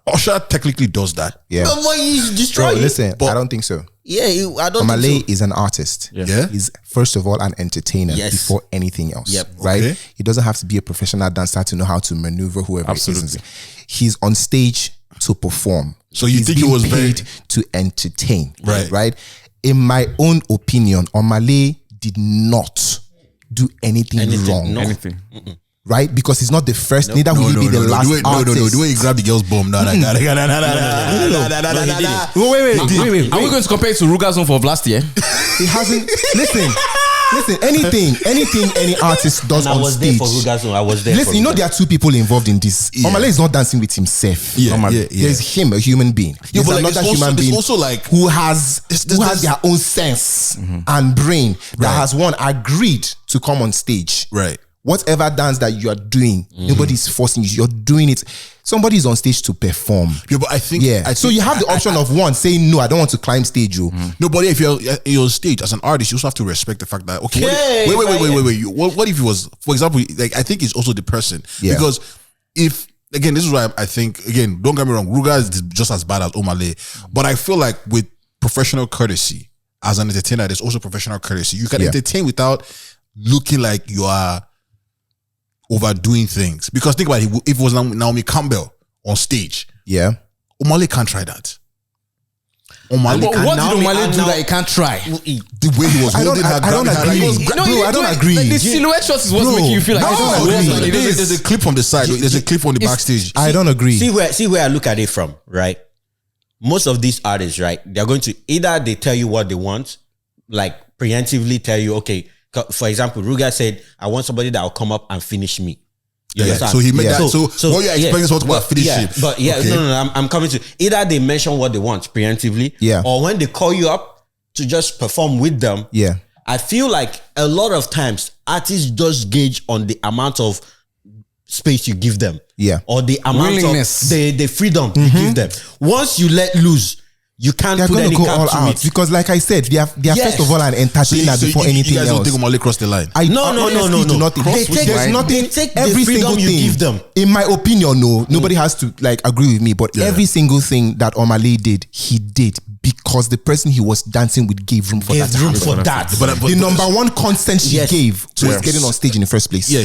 Usher technically does that. Yeah. But he's destroying. Listen, I don't think so. Yeah, I don't Omah Lay think so. is an artist. Yeah. He's first of all an entertainer before anything else. Yep. Right? Okay. He doesn't have to be a professional dancer to know how to maneuver whoever Absolutely. it is. He's on stage to perform. So you He's think it being was paid to entertain. Right. Right? In my own opinion, Omah Lay did not do anything wrong. No. Anything. Right? Because he's not the first, neither will he be the last artist. The way he grabbed the girl's bum. Wait. Are we going to compare it to Ruga's Zone for last year? He hasn't. Listen, anything any artist does And I on was stage. there for Ruga's. I was there. Listen, there are two people involved in this. Omah Lay is not dancing with himself. There's him, a human being. There's but like, another it's also- human being it's also like- who has their own sense and brain that has agreed to come on stage. Right. Whatever dance that you are doing, nobody's forcing you. You're doing it. Somebody is on stage to perform. Yeah, but I think So you have the option of one saying no, I don't want to climb stage. No, but if you're on stage as an artist, you also have to respect the fact that wait. What if it was, for example, like I think it's also the person, because if again, this is why I think, again, don't get me wrong, Ruga is just as bad as Omah Lay, but I feel like with professional courtesy as an entertainer, there's also professional courtesy. You can entertain without looking like you are overdoing things. Because think about it, if it was Naomi Campbell on stage, Yeah. Omah Lay can't try that. Omah Lay What can't. did Omah Lay do that he can't try? The way he was I don't holding her, agree. Bro, I don't agree. Like the silhouette shot is what's making you feel like I don't it's agree. worse than it is. There's a clip from the side. There's a clip from the backstage. I don't agree. See where I look at it from, right? Most of these artists, right? They're going to either they tell you what they want, like preemptively tell you, okay. For example, Ruga said, "I want somebody that will come up and finish me." You understand? So he made that. So what you're expecting is what to finish yeah, it. but yeah, Okay. no. I'm coming to either they mention what they want preemptively, Yeah. or when they call you up to just perform with them. Yeah. I feel like a lot of times artists just gauge on the amount of space you give them. Yeah. Or the amount Willingness. of the freedom you give them. Once you let loose, you can't They're put going any to go cap all to out it. because, like I said, they are Yes. first of all an entertainer So before you anything guys else. don't think Omah Lay crossed the line? I No. honestly do not think They take- there's nothing. they take the every freedom single you thing, give them. in my opinion, no, nobody has to like agree with me, but every single thing that Omah Lay did, he did because the person he was dancing with gave room for that. There's to room happen. for that. But The number one consent she Yes. gave was Yes. getting on stage in the first place. Yeah,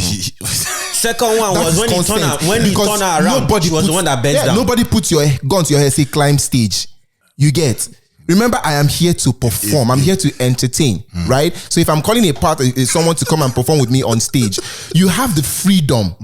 Second one That was is when he consent. turned her, when he Because turned her around. She was the one that bent down. Nobody puts your gun to your head, say climb stage. You get. Remember, I am here to perform. I'm here to entertain, right? So if I'm calling a part someone to come and perform with me on stage, you have the freedom,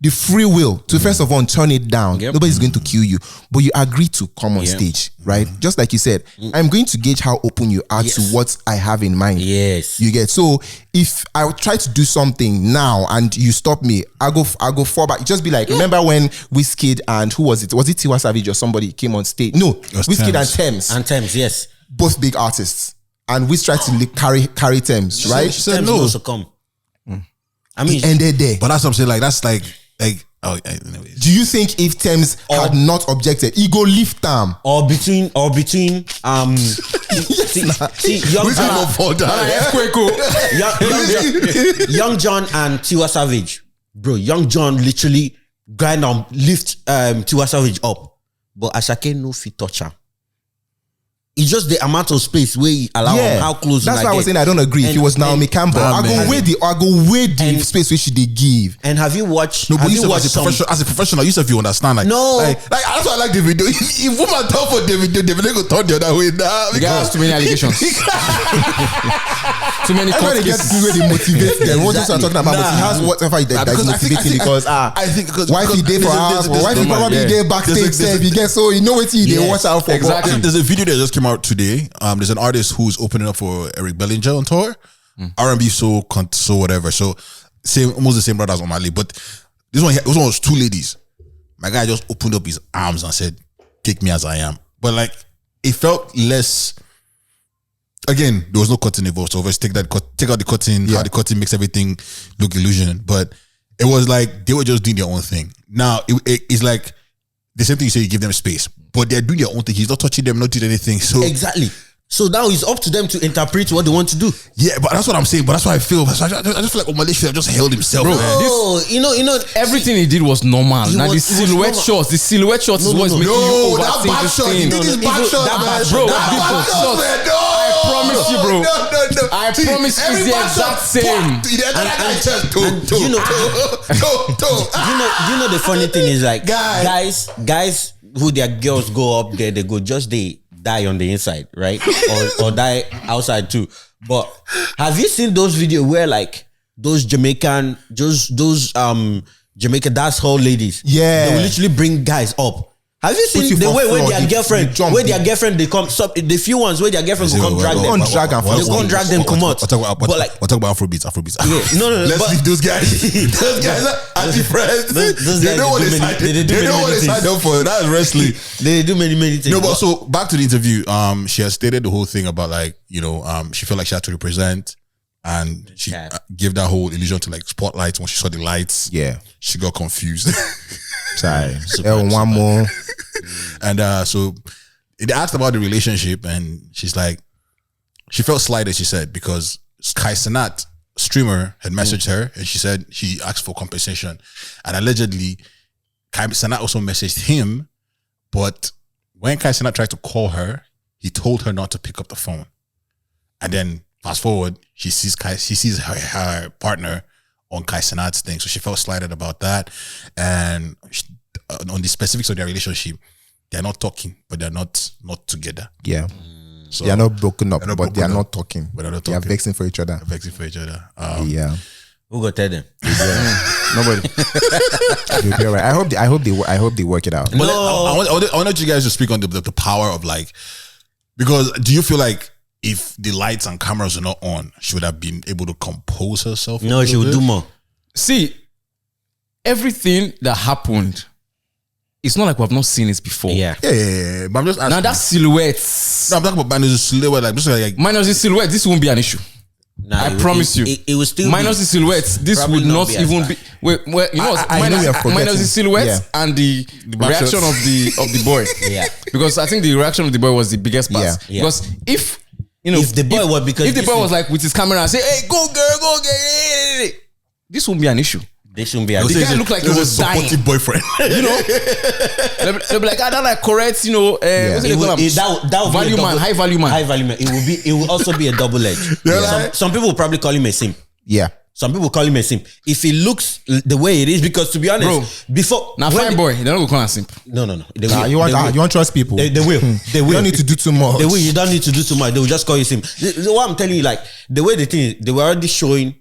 the free will to first of all turn it down. Yep. Nobody's going to kill you, but you agree to come on stage, right? Just like you said, I'm going to gauge how open you are to what I have in mind. Yes. You get. So if I would try to do something now and you stop me, I go fall back. Just be like, remember when Wizkid and who was it? Was it Tiwa Savage or somebody came on stage? No, was Wizkid Thames. and Thames. And Thames, yes. Both big artists, and we tried to carry Thames, right? She said Thames no. will also come. I mean, It ended there. But that's what I'm saying. Like that's like anyways. Do you think if Thames had not objected, he go lift them? or between see Young Which one John, will fall down? Young John and Tiwa Savage, bro. Young John literally grind and lift Tiwa Savage up, but Asake no fit touch her. It's just the amount of space where he allow him, how close. That's una why I was get. saying I don't agree. If it was Naomi Campbell, I go weigh the And- space which they give. And have you watched? No, but have you you watched as a professional, you said you understand. Like, No. like that's why I like the video. If woman talk for the video go turn the other way now. The guy has too many allegations. Too many court Everybody gets cases. where they motivate them. What Exactly. you're talking about, but he has whatever that is motivating because I think wifey day for hours, or wifey probably day backstage. Say you get so you know what they Yes, watch out for. exactly. There's a video that just came out today. There's an artist who's opening up for Eric Bellinger on tour. R&B, so whatever. So almost the same brother as Omah Lay. But this one was two ladies. My guy just opened up his arms and said, "Take me as I am." But like, it felt less. Again, there was no cutting involved. So let's take out the cutting. How the cutting makes everything look illusion. But it was like they were just doing their own thing. Now it's like the same thing you say. You give them space, but they're doing their own thing. He's not touching them, not doing anything. So Exactly. So now it's up to them to interpret what they want to do. yeah, but that's what I'm saying. But that's what I feel. So I just feel like Omah Lay should have just held himself, man. Oh, you know, Everything he did was normal. He Now was- the it was silhouette normal. shots, is what's making you No, that overthink back this shot. He thing. did his No, back even shot, that man. back Bro, shot, that back back shot, shot. man. No. promise you, bro. No. I promise you, every it's the back shot, exact same. you know the funny thing is like guys who their girls go up there, they go just they die on the inside, right? or die outside too. But have you seen those videos where like those Jamaican Jamaican dancehall ladies? Yeah. They will literally bring guys up. Have you Put seen you the for way where floor, their they girlfriend, jump. they come, the few ones where their girlfriend will come drag them. Go on, drag and They go and drag them, come out. I'll talk about Afrobeats. Yeah, no, Let's but- leave those guys. Those guys are anti-friends. those They guys know what do they many- signed. they do They know many what they things. signed up for. That's wrestling. They do many things. No, but so back to the interview. She has stated the whole thing about like, she felt like she had to represent, and she gave that whole illusion to like spotlights. When she saw the lights, she got confused. Sorry. One more. And so they asked about the relationship, and she's like, she felt slighted, she said, because Kai Cenat, streamer, had messaged her, and she said she asked for compensation. And allegedly, Kai Cenat also messaged him, but when Kai Cenat tried to call her, he told her not to pick up the phone. And then fast forward, she sees her partner on Kai Cenat's thing, so she felt slighted about that. And on the specifics of their relationship, they're not talking, but they're not together. Yeah. So they are not broken up, but they are not talking. But they're not They are talking. vexing for each other. Yeah. Who go tell them? Nobody. You'll be all right. I hope they work it out. But I want you guys to speak on the power of like, because do you feel like if the lights and cameras are not on, she would have been able to compose herself? No, she would do more. See, everything that happened, it's not like we have not seen it before. Yeah. Yeah. But I'm just asking. Now that silhouettes. No, I'm talking about minus silhouette. Like, just like Minus the silhouette, this won't be an issue. Nah, I promise you. It will still minus the silhouettes, this probably would not not be as even bad. be. Wait, you know what? I know you're forgetting. Minus the silhouettes and the reaction of the boy. Yeah. Because I think the reaction of the boy was the biggest part. Yeah. Because if the boy was because if the this boy is- was like with his camera and say, "Hey, go girl, this won't be an issue. They shouldn't be. The guy looked like he was dying. supportive boyfriend. You know, they'll be like, "I don't like correct." You know, what's It it will, called? that will Value be a man, double, high value man. High value man. It will also be a double edge. Some people will probably call him a simp. Yeah. Some people call him a simp. If he looks the way it is, because to be honest, before Now, when fine the- boy, they're not gonna call him simp. No. They Nah, will. you want They will. to trust people. They will. They will. You don't need to do too much. They will. You don't need to do too much. They will just call you simp. What I'm telling you, like the way the thing is, they were already showing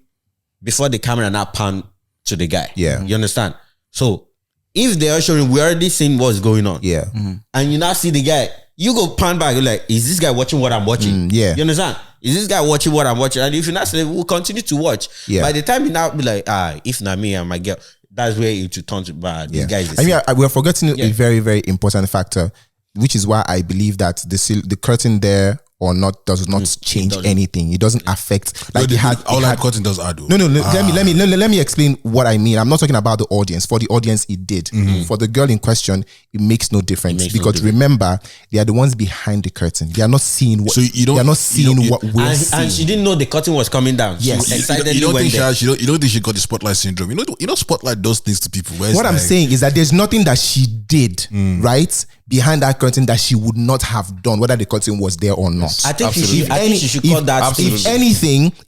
before the camera now pan to the guy. Yeah. You understand? So if they are showing, we already seen what's going on. Yeah. And you now see the guy, you go pan back, you're like, is this guy watching what I'm watching? Yeah. You understand? Is this guy watching what I'm watching? And if you not say, we'll continue to watch. Yeah. By the time you now be like, if not me and my girl, that's where it will turn to bad. This guy is I mean, we're forgetting Yeah. a very, very important factor, which is why I believe that the curtain there or not does not change anything. It doesn't affect. Like But it had. all it that had- cutting does add. No. Let me explain what I mean. I'm not talking about the audience. For the audience, it did. For the girl in question, it makes no difference makes no because difference. remember, they are the ones behind the curtain. They are not seeing what. So you don't- They are not you seeing don't- what we're and seeing. she didn't know the curtain was coming down. Yes. She You excitedly don't went think there. you don't think she got the spotlight syndrome? You know, spotlight does things to people. Where it's What I'm like- saying is that there's nothing that she did right behind that curtain that she would not have done, whether the curtain was there or not. I think she Absolutely. should. I think she should call that.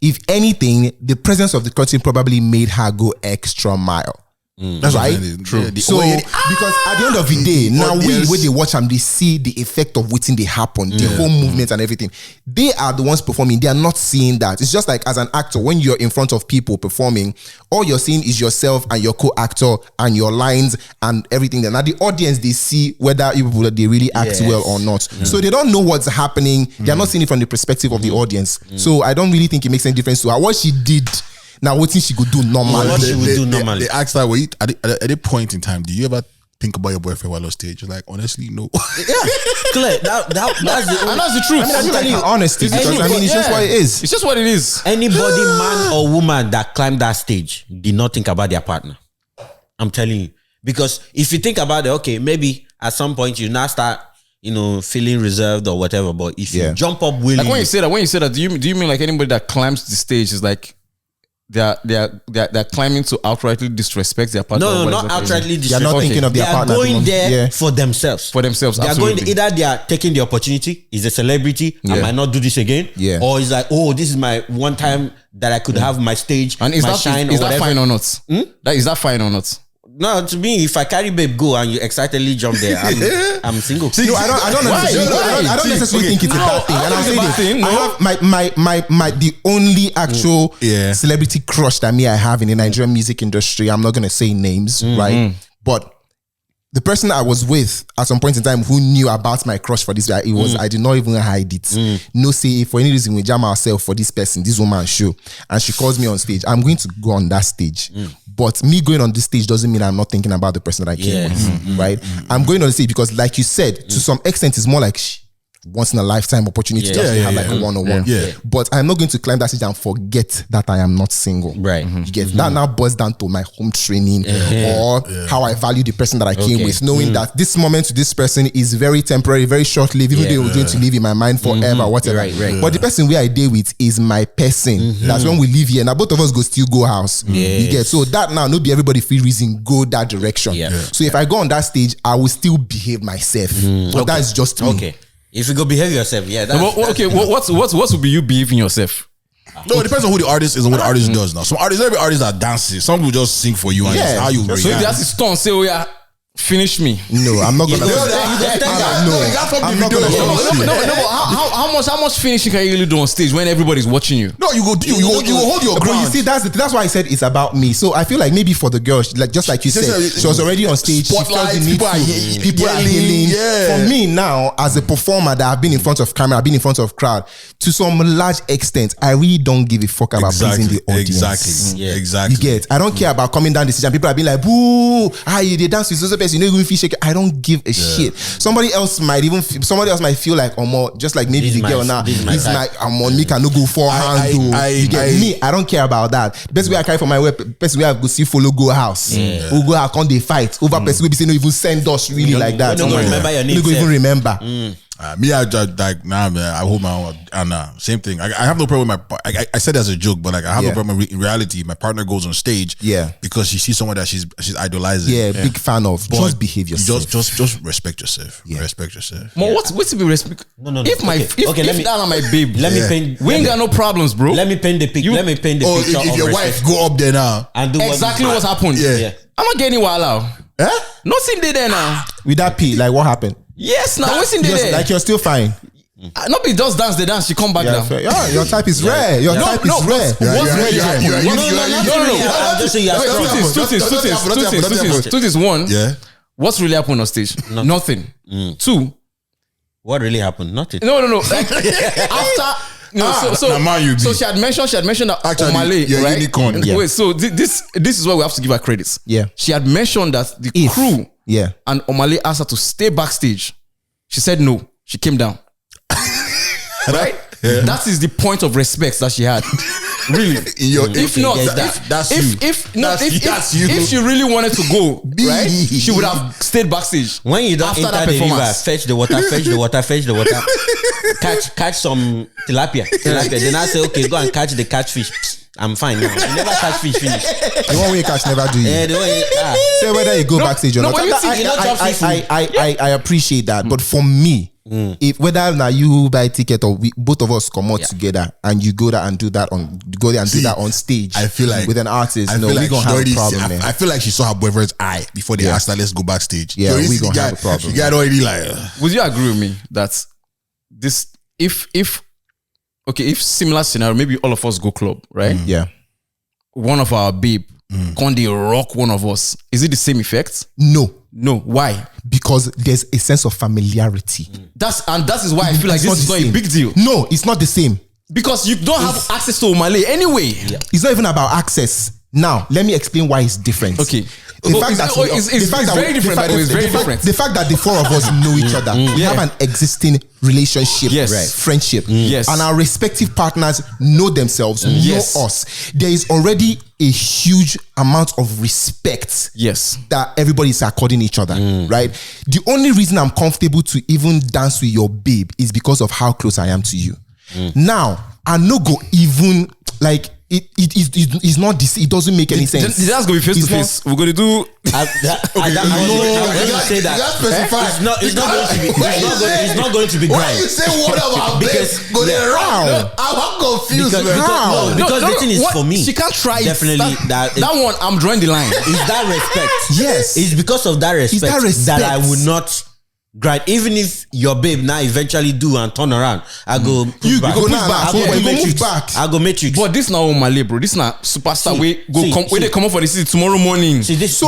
If anything, the presence of the curtain probably made her go extra mile. That's Right? what I'm saying. True. So because at the end of the day, now audience- when they watch them, they see the effect of waiting they happen, the whole movement and everything. They are the ones performing. They are not seeing that. It's just like as an actor, when you're in front of people performing, all you're seeing is yourself and your co-actor and your lines and everything. Now the audience, they see whether you people they really act well or not. So they don't know what's happening. They're not seeing it from the perspective of the audience. So I don't really think it makes any difference to her. What she did. Now, what she could do normally? What she would do normally. They asked that way at a point in time. Do you ever think about your boyfriend while on stage? You're like, honestly, no. Clear. That's the And only. that's the truth. I feel like her honesty It's because true. I mean it's just Yeah. what it is. It's just what it is. Anybody, man or woman that climbed that stage did not think about their partner. I'm telling you. Because if you think about it, okay, maybe at some point you now start, feeling reserved or whatever. But if you jump up willingly, Like when you say that, do you mean like anybody that climbs the stage is like they're climbing to outrightly disrespect their partner? no, What not exactly? outrightly They are not disrespect. thinking of They their are partner. going there Yeah. for themselves. For themselves, They are absolutely. going. Either they are taking the opportunity. Is a celebrity. I Yeah. might not do this again. Yeah. Or it's like, oh, this is my one time that I could have my stage, And is my that shine, is or that whatever. fine or not? Is that fine or not? No, to me, if I carry babe go and you excitedly jump there, I'm single. No, I don't necessarily, I don't necessarily think it's a bad thing. And I'm saying this, I have my the only actual celebrity crush that I have in the Nigerian music industry. I'm not gonna say names, right? But the person I was with at some point in time who knew about my crush for this guy, I did not even hide it. No, say for any reason we jam ourselves for this person, this woman show, and she calls me on stage. I'm going to go on that stage. But me going on this stage doesn't mean I'm not thinking about the person that I came with, right? I'm going on the stage because, like you said, to some extent, it's more like once in a lifetime opportunity to actually have like a one-on-one. But I'm not going to climb that stage and forget that I am not single. Right. You get that now boils down to my home training or how I value the person that I came with, knowing that this moment to this person is very temporary, very short-lived, even though it's going to live in my mind forever, whatever. Right. But the person where I deal with is my person. That's when we live here. Now both of us go still go house. You get so that now no be everybody feel reason go that direction. So if I go on that stage, I will still behave myself. But that's just me. Okay. If you go behave yourself, that's What would be you behaving yourself? No, it depends on who the artist is and what the artist does now. Some artists, every artist that dances, some will just sing for you and it's how you react. So if that's his tone, say, oh yeah, finish me. No, I'm not gonna. I'm not gonna. No, how much finishing can you really do on stage when everybody's watching you? No, you will hold your But you ground. see, that's why I said it's about me. So I feel like maybe for the girl, like just like you said, she was already on stage. She felt the need to. People are healing. Yeah. For me now, as a performer that I've been in front of camera, I've been in front of crowd. To some large extent, I really don't give a fuck about pleasing the audience. Exactly. You get? I don't care about coming down the stage and people are being like, boo, you they dance with so person, you know, even feel shake. I don't give a shit. Somebody else might feel like Omah, just like maybe the girl now. It's like me can no go forehand. Me, I don't care about that. The best way I carry for my web, best way I go see follow go house. Who go out, come they fight over person. We be saying no even send us really like that. No remember your name. You don't even remember. I just like man. I hold my own. And same thing. I have no problem with my. I said it as a joke, but like I have no problem. In reality, my partner goes on stage, because she sees someone that she's idolizing. Big fan of. But just behave yourself. Just respect yourself. Respect yourself. But what's to be respect? No. If that are my babe, let me paint. We ain't got no problems, bro. Let me paint the picture. Let me paint the picture. If your wife go up there now and do exactly what's happened. I'm not getting wild out. Nothing there now. With that P, like what happened? Yes, now what's in there? Like you're still fine. Not be just dance the dance. She come back now. Yeah, your type is rare. Your type is rare. What's really happened? No. Two things. One. What's really happened on stage? Nothing. Two. What really happened? Nothing. No. Like after. So she had mentioned that Omah Lay, right? Unicorn. Wait, so this is why we have to give her credits. Yeah. She had mentioned that the crew and Omah Lay asked her to stay backstage. She said no. She came down. Right? That is the point of respect that she had. Really. If she really wanted to go, right? She would have stayed backstage. When you don't after enter that the river, performance. fetch the water. catch some tilapia. Then I say, okay, go and catch the catfish. I'm fine now. You never catch fish finish. The one way you catch never do you. Yeah, the way say whether you go backstage or not. I appreciate that, but for me, if whether now you buy a ticket or both of us come out together and you go there and do that on stage, I feel like with an artist, we gonna have a problem. I feel like she saw her boyfriend's eye before they asked her, let's go backstage. Yeah, we gonna have a problem. She got already like. Would you agree with me that this if similar scenario, maybe all of us go club, right? Yeah. One of our babe, can they rock one of us? Is it the same effect? No. Why? Because there's a sense of familiarity. That is why I feel like this is not a big deal. No, it's not the same. Because you don't have access to Omah Lay anyway. Yeah. It's not even about access. Now, let me explain why it's different. Okay. It's very different, by the way. It's very different. The fact that the four of us know each other, we have an existing relationship, friendship, and our respective partners know themselves, know us. There is already a huge amount of respect that everybody is according each other, right? The only reason I'm comfortable to even dance with your babe is because of how close I am to you. Now, I no go even like it's not this. It doesn't make any sense. That's gonna be face to face. We're gonna do. I was gonna say that. It's not going to be. Why you say what about because go there wrong? I'm confused. Because the thing is for me, she can't try it. Definitely that one. I'm drawing the line. Is that respect? Yes, it's because of that respect that I would not. Right, even if your babe now eventually do and turn around, I go push back. I go matrix. But this now Omah Lay, bro. This now superstar. Where they come up for the city tomorrow morning. There's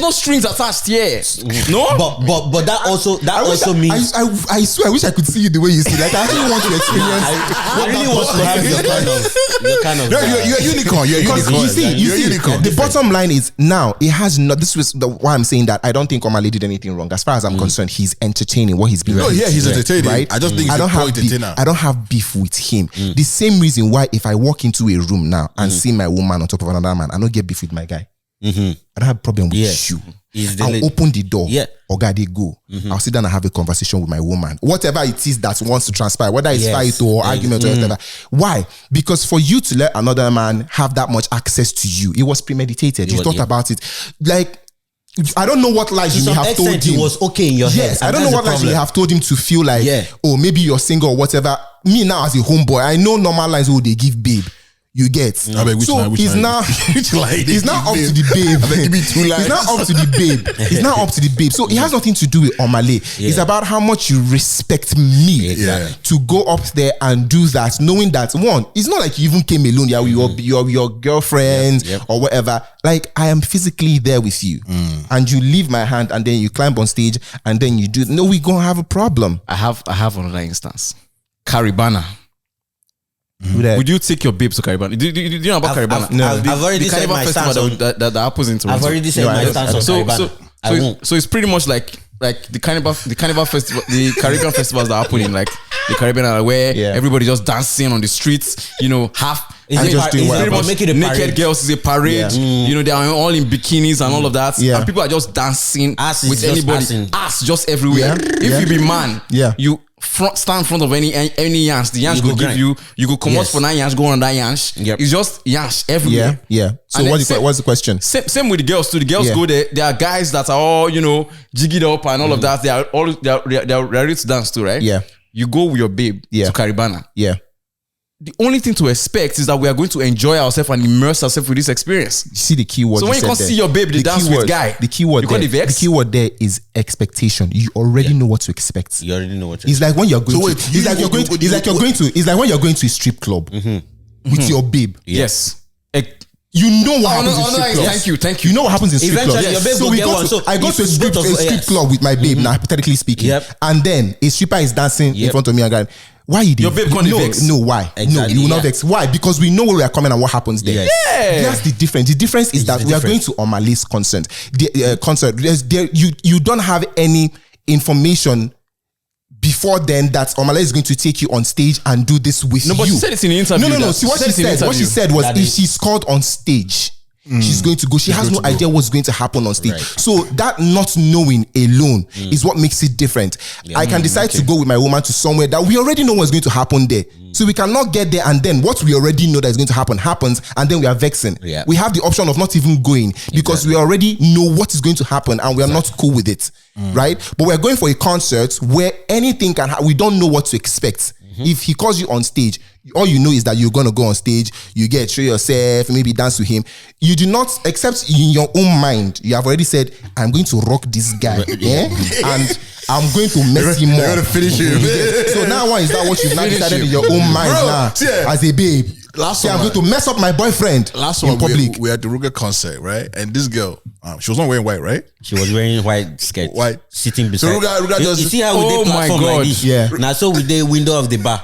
no strings attached here. No, but that also means I swear I wish I could see you the way you see. Like I actually want to experience. I really want to have your kind of. You're a unicorn. You're a unicorn. You see, the bottom line is now it has not. This was why I'm saying that I don't think Omah Lay did anything wrong as far as I'm concerned. He's entertaining what he's been. No, yeah, he's entertaining. Right? I just think I don't have beef with him. The same reason why if I walk into a room now and see my woman on top of another man, I don't get beef with my guy. I don't have a problem with you. I'll open the door. Or God, they go. I'll sit down and have a conversation with my woman. Whatever it is that wants to transpire, whether it's fight or argument or whatever. Why? Because for you to let another man have that much access to you, it was premeditated. You thought about it. Like, I don't know what lies you may have told him. It was okay in your head. Yes, I don't know what lies you have told him to feel like, oh, maybe you're single or whatever. me now as a homeboy, I know normal lines who they give babe. You get. I mean, which so line, which he's line? now line he's now up to the babe. I mean, give me 2 lines. He's now up to the babe. He's now up to the babe. So it has nothing to do with Mah Lay. It's about how much you respect me to go up there and do that, knowing that one, it's not like you even came alone. Yeah, with your girlfriend or whatever. Like I am physically there with you, and you leave my hand, and then you climb on stage, and then you do. No, we gonna have a problem. I have another instance. Caribana. Would you take your babe to Caribana? Do you know about Caribana? I've already said my stance on that happens in Toronto. I've already said my stance on Caribana. So it's pretty much like the Carnival festival, the Caribbean festivals that happen in like the Caribbean where everybody just dancing on the streets, you know, naked girls is a parade, you know, they are all in bikinis and all of that, and people are just dancing with anybody, ass just everywhere. If you be man, you stand in front of any yansh, the yansh go give you go come out for 9 yansh, go on that yansh. It's just yansh everywhere. So what's the question? Same with the girls too. The girls go there. There are guys that are all, you know, jiggied up and all of that. They are ready to dance too, right? You go with your babe to Caribana. The only thing to expect is that we are going to enjoy ourselves and immerse ourselves with this experience. You see the key word. So when you can't see your babe, the dance with guy, the key word there is expectation. You already know what to expect. You already know what to expect. It's like when you're going it's like when you're going to a strip club with your babe. Yes. You know what happens in strip clubs. Thank you. You know what happens in strip clubs. I go to a strip club with my babe, now hypothetically speaking, and then a stripper is dancing in front of me and going, why you did? Your babe can't vex. No, why? Exactly, no, you will not vex. Why? Because we know where we are coming and what happens there. That's the difference. The difference is that we are going to Mah Lay's concert. You don't have any information before then that Mah Lay is going to take you on stage and do this with you. No, but she said it in the interview. No. See what she said was if she's called on stage, she's going to go. She has no idea what's going to happen on stage. Right. So that not knowing alone is what makes it different. I can decide to go with my woman to somewhere that we already know what's going to happen there. So we cannot get there and then what we already know that is going to happen happens and then we are vexing. We have the option of not even going because we already know what is going to happen and we are not cool with it. Right? But we're going for a concert where anything can happen. We don't know what to expect. If he calls you on stage, all you know is that you're going to go on stage, you show yourself, maybe dance with him. You do not, except in your own mind, you have already said, I'm going to rock this guy. And I'm going to mess him up. You're going to finish him. So now is that what you've now decided in your own mind as a babe? I'm going to mess up my boyfriend in public. We had the Ruga concert, right? And this girl, she was not wearing white, right? She was wearing white skirt. White. Sitting beside. So Ruga you see how we did platform like this? Now so with the window of the bar.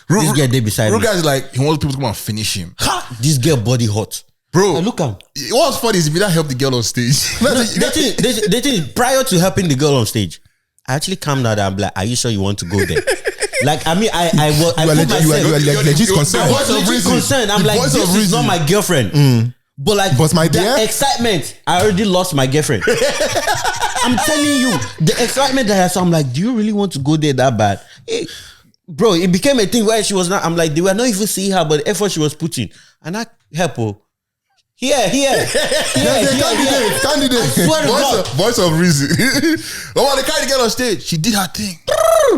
This girl there beside Ruga is like, he wants people to come and finish him. This girl body hot. Bro, look at him. What's funny is if you don't help the girl on stage. The thing, prior to helping the girl on stage, I actually calmed down and I'm like, are you sure you want to go there? Like, I mean, I were legit concerned. I'm like, this is not my girlfriend. But like, the excitement, I already lost my girlfriend. I'm telling you, the excitement that I saw, I'm like, do you really want to go there that bad? Bro, it became a thing where she was not, I'm like, they were not even seeing her, but the effort she was putting. And I help her. Candidate. Voice of reason. They carried the girl on stage. She did her thing.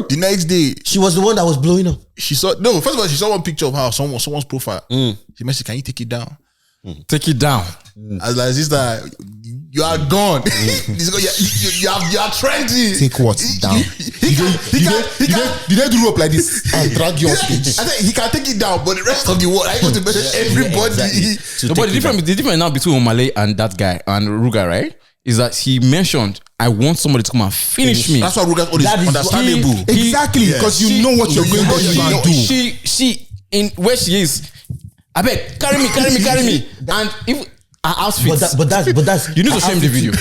The next day, she was the one that was blowing up. First of all, she saw one picture of her, someone's profile. She messaged, can you take it down? Take it down. I was like, sister, you are gone. You are trendy. Take what down? Did they do rope like this and drag you on stage? I think he can take it down, but the rest of the world, I want to message everybody. But the difference now between Mah Lay and that guy and Ruga, right, is that he mentioned, I want somebody to come and finish me. That's why Ruga's understandable. Exactly, because you know what you're going to do. She in where she is, I beg, carry me. And if her outfits, but that's you need to shame the video. But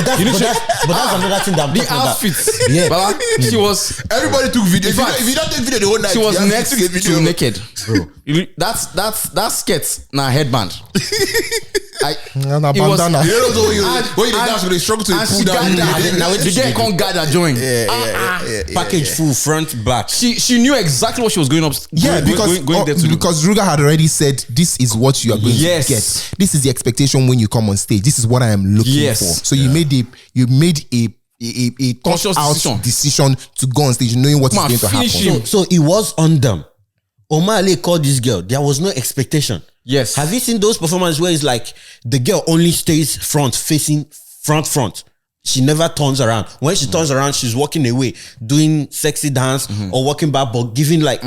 that's another thing that I'm the talking about. outfits. Yeah, she was. Everybody took video. If you don't take video the whole night, she was next to naked. Bro, that's skirt now headband. Bandana. When you dance, they struggle to pull down. Now the girl can't gather join. Package full front back. She knew exactly what she was going up. Going there to do. Because Ruga had already said this is what you are going to get. This is the expectation when you come on stage. This is what I am looking for. So you made a Conscious thought-out decision to go on stage, knowing what is going to happen. So it was on them. Omah Lay called this girl. There was no expectation. Yes. Have you seen those performances where it's like the girl only stays facing front? She never turns around. When she turns around, she's walking away, doing sexy dance or walking back, but giving like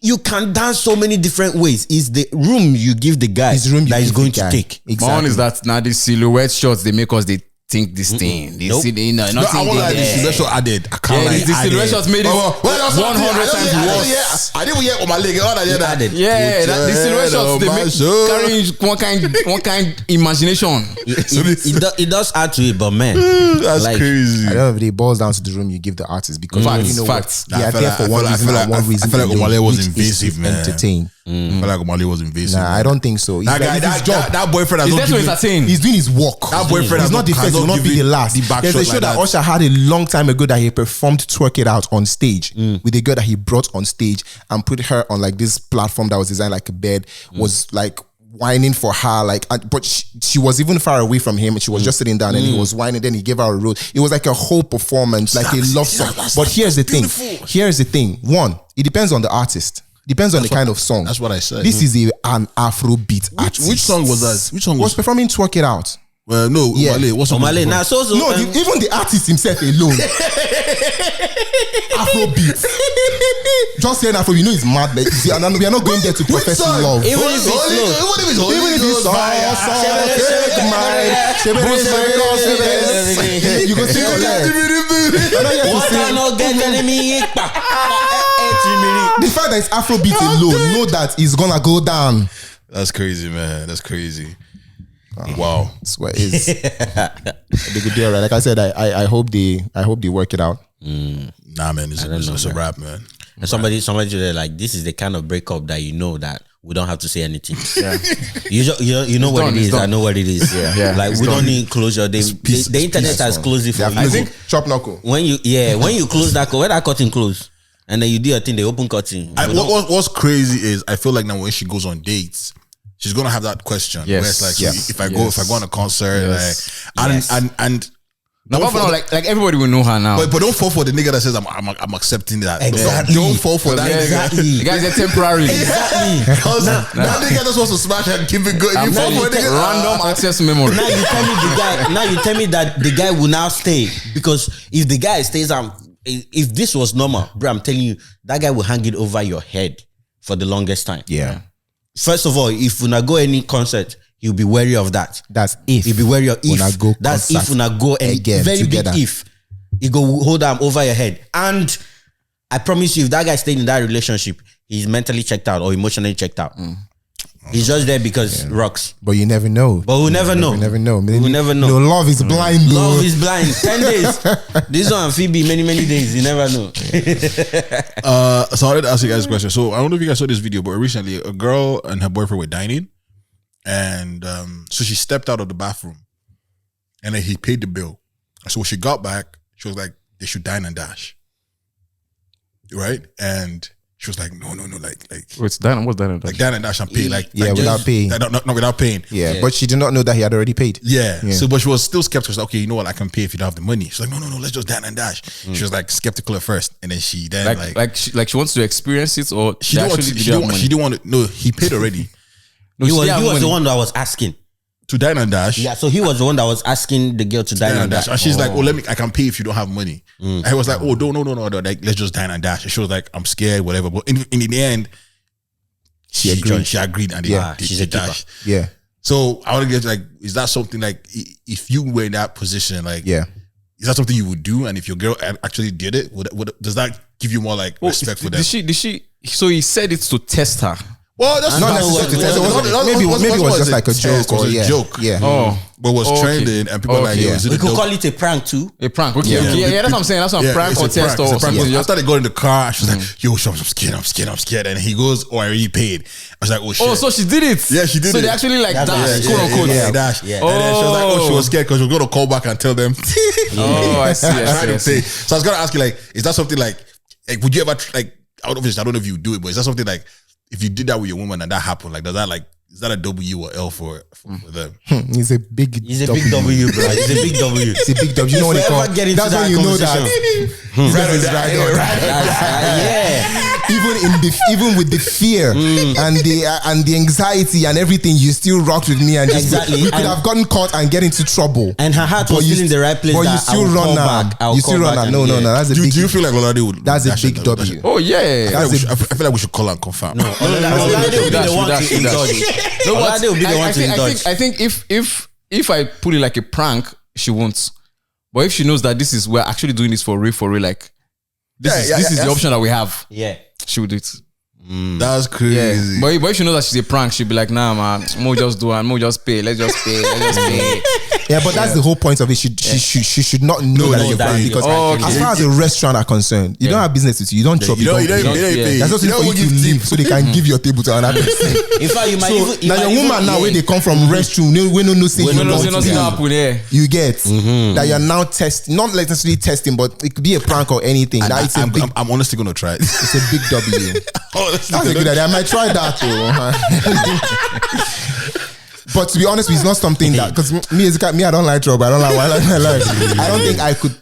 you can dance so many different ways. It's the room you give the guy that is going to take. Exactly. My own is that now the silhouette shots they make us they think this thing. They see they I won't lie, the silhouette shot added. I can't lie. The silhouette shots made it 100 times worse. I didn't hear on my leg. All I heard. Yeah, the silhouette shots they make carrying one kind imagination. It does add to it, but man, that's like, crazy. At the end of the day, it boils down to the room you give the artist because Facts. they are there for one reason and one reason. I feel like Omah Lay was which is invasive, to man. entertain. I feel like Omah Lay was invasive. Nah, I don't think so. That boyfriend has Is not that to given. entertain? He's doing his work. That boyfriend He's has not the has first. He will not be given the last. The back There's a shot show like that Usher had a long time ago that he performed Twerk It Out on stage with a girl that he brought on stage and put her on like this platform that was designed like a bed, was like whining for her, like, but she was even far away from him and she was just sitting down and he was whining. Then he gave her a rose. It was like a whole performance, like a love song. But here's the thing. Here's the thing. One, it depends on the artist. Depends on the kind of song. That's what I said. This is an Afrobeat artist. Which song was that? Which song was performing Twerk It Out. No, Yeah. Omah Lay. What's Omah Lay. Now, No, even the artist himself alone. Afrobeat. Just saying Afro, you know it's mad. Like, see, and we are not going there to profess love. even if it's slow, Even if it's you go sing the fact that it's Afrobeat alone, know that it's gonna go down. That's crazy, man. That's crazy. Wow. That's what it is. They could do it right. Like I said, I hope they work it out. Nah, man. It's a rap, man. And somebody today, like, this is the kind of breakup that you know that we don't have to say anything. Yeah. You know what done, it is. done. I know what it is. Yeah. Like, we don't need closure. The internet has closed it for you. I think chop knuckle. When you close that, when that curtain close, and then you do your thing, they open curtain. What's crazy is I feel like now when she goes on dates, she's gonna have that question. Yes. Where it's like, Yes. if I go on a concert, like, and Now, don't fall, like everybody will know her now. but don't fall for the nigga that says I'm accepting that. Exactly. Don't fall for that. Exactly. The guys are temporary. Exactly. Because that nigga just wants to smash and keep it going. You fall for a nigga. Random access memory. Now you tell me that the guy will now stay, because if the guy stays, if this was normal, bro, I'm telling you, that guy will hang it over your head for the longest time. Yeah. First of all, if you go any concert, you'll be wary of that. That's if. You'll be wary of if. Una go That's concert if una go any again very together. big if. You go hold them over your head. And I promise you, if that guy stayed in that relationship, he's mentally checked out or emotionally checked out. He's just there because rocks. But you never know. But we'll never know. You never know. We'll never know. No, love is blind, though. Love is blind. 10 days. This one, Phoebe, many days. You never know. So I wanted to ask you guys a question. So I don't know if you guys saw this video, but recently a girl and her boyfriend were dining, and so she stepped out of the bathroom, and then he paid the bill. So when she got back, she was like, "They should dine and dash," right? And she was like, "No, like What's Dine? What's Dine and Dash? like dine and dash and pay, without paying. not without paying." Yeah, but she did not know that he had already paid. Yeah. So, but she was still skeptical. She was like, okay, you know what? I can pay if you don't have the money. She's like, no, let's just dine and dash. She was like skeptical at first, and then she Like she wants to experience it, or she didn't want to. No, he paid already He was the one that was asking. to dine and dash. Yeah, so he was the one that was asking the girl to dine and dash. And she's like, oh, I can pay if you don't have money. And he was like, oh, no, like, let's just dine and dash. And she was like, I'm scared, whatever. But in the end, she agreed, and she's a dash. Yeah. So I want to get like, is that something like, if you were in that position, like, Yeah. is that something you would do? And if your girl actually did it, does that give you more like respect for them? Did she? So he said it to test her. Well, that's Not necessarily. Maybe it was just like a joke. Or a joke. Yeah. Oh, But was trending, and people were like, yo, is it We a could dope? call it a prank too. a prank. Okay, yeah, that's what I'm saying. That's what I'm prank it's a or test prank, or it's a prank. something. After they got in the car, she was like, yo, I'm scared. And he goes, oh, I already paid. I was like, oh, shit. Oh, so she did it. Yeah, she did so it. they actually like That's dash, what- quote unquote. Yeah, dash. Yeah. And then she was like, oh, she was scared because she was going to call back and tell them. Oh, I see. I see. So I was going to ask you, like, is that something like would you ever, like, I don't know if you do it, but is that something like, if you did that with your woman and that happened, like, does that, like, Is that a W or L for them? He's a big big W, bro. He's a big W. It's a big W. You know what they call? That's when you know that. Yeah. Even with the fear and the anxiety and everything, you still rocked with me and just Exactly. we could have gotten caught and get into trouble. And her heart was still in the right place. But you still run now. You still run now. No. That's a big. Do you feel like Olade would? That's a big W. Oh yeah. I feel like we should call and confirm. No, Olade will be the one to indulge. Olade will be the one to indulge. I think if I put it like a prank, she won't. But if she knows that this is we're actually doing this for real, like this is the option that we have. Yeah, she would do it. That's crazy. Yeah. But if she knows that she's a prank, she'll be like, nah, man, more just do and more just pay. Let's just pay. Yeah, but that's the whole point of it. She should not know that you're prank because as far as a restaurant are concerned, you don't have business with you. You don't chop. You don't pay. That's not for you to leave so they can give your table to another person. In fact, you might even now your woman now when they come from restroom, we no say you get that you're now testing, not necessarily testing, but it could be a prank or anything. I'm honestly gonna try it. It's a big W. That's a good idea. I might try that too. But to be honest, it's not something that because me, I don't like trouble. I don't like wildlife in my life. I don't think I could,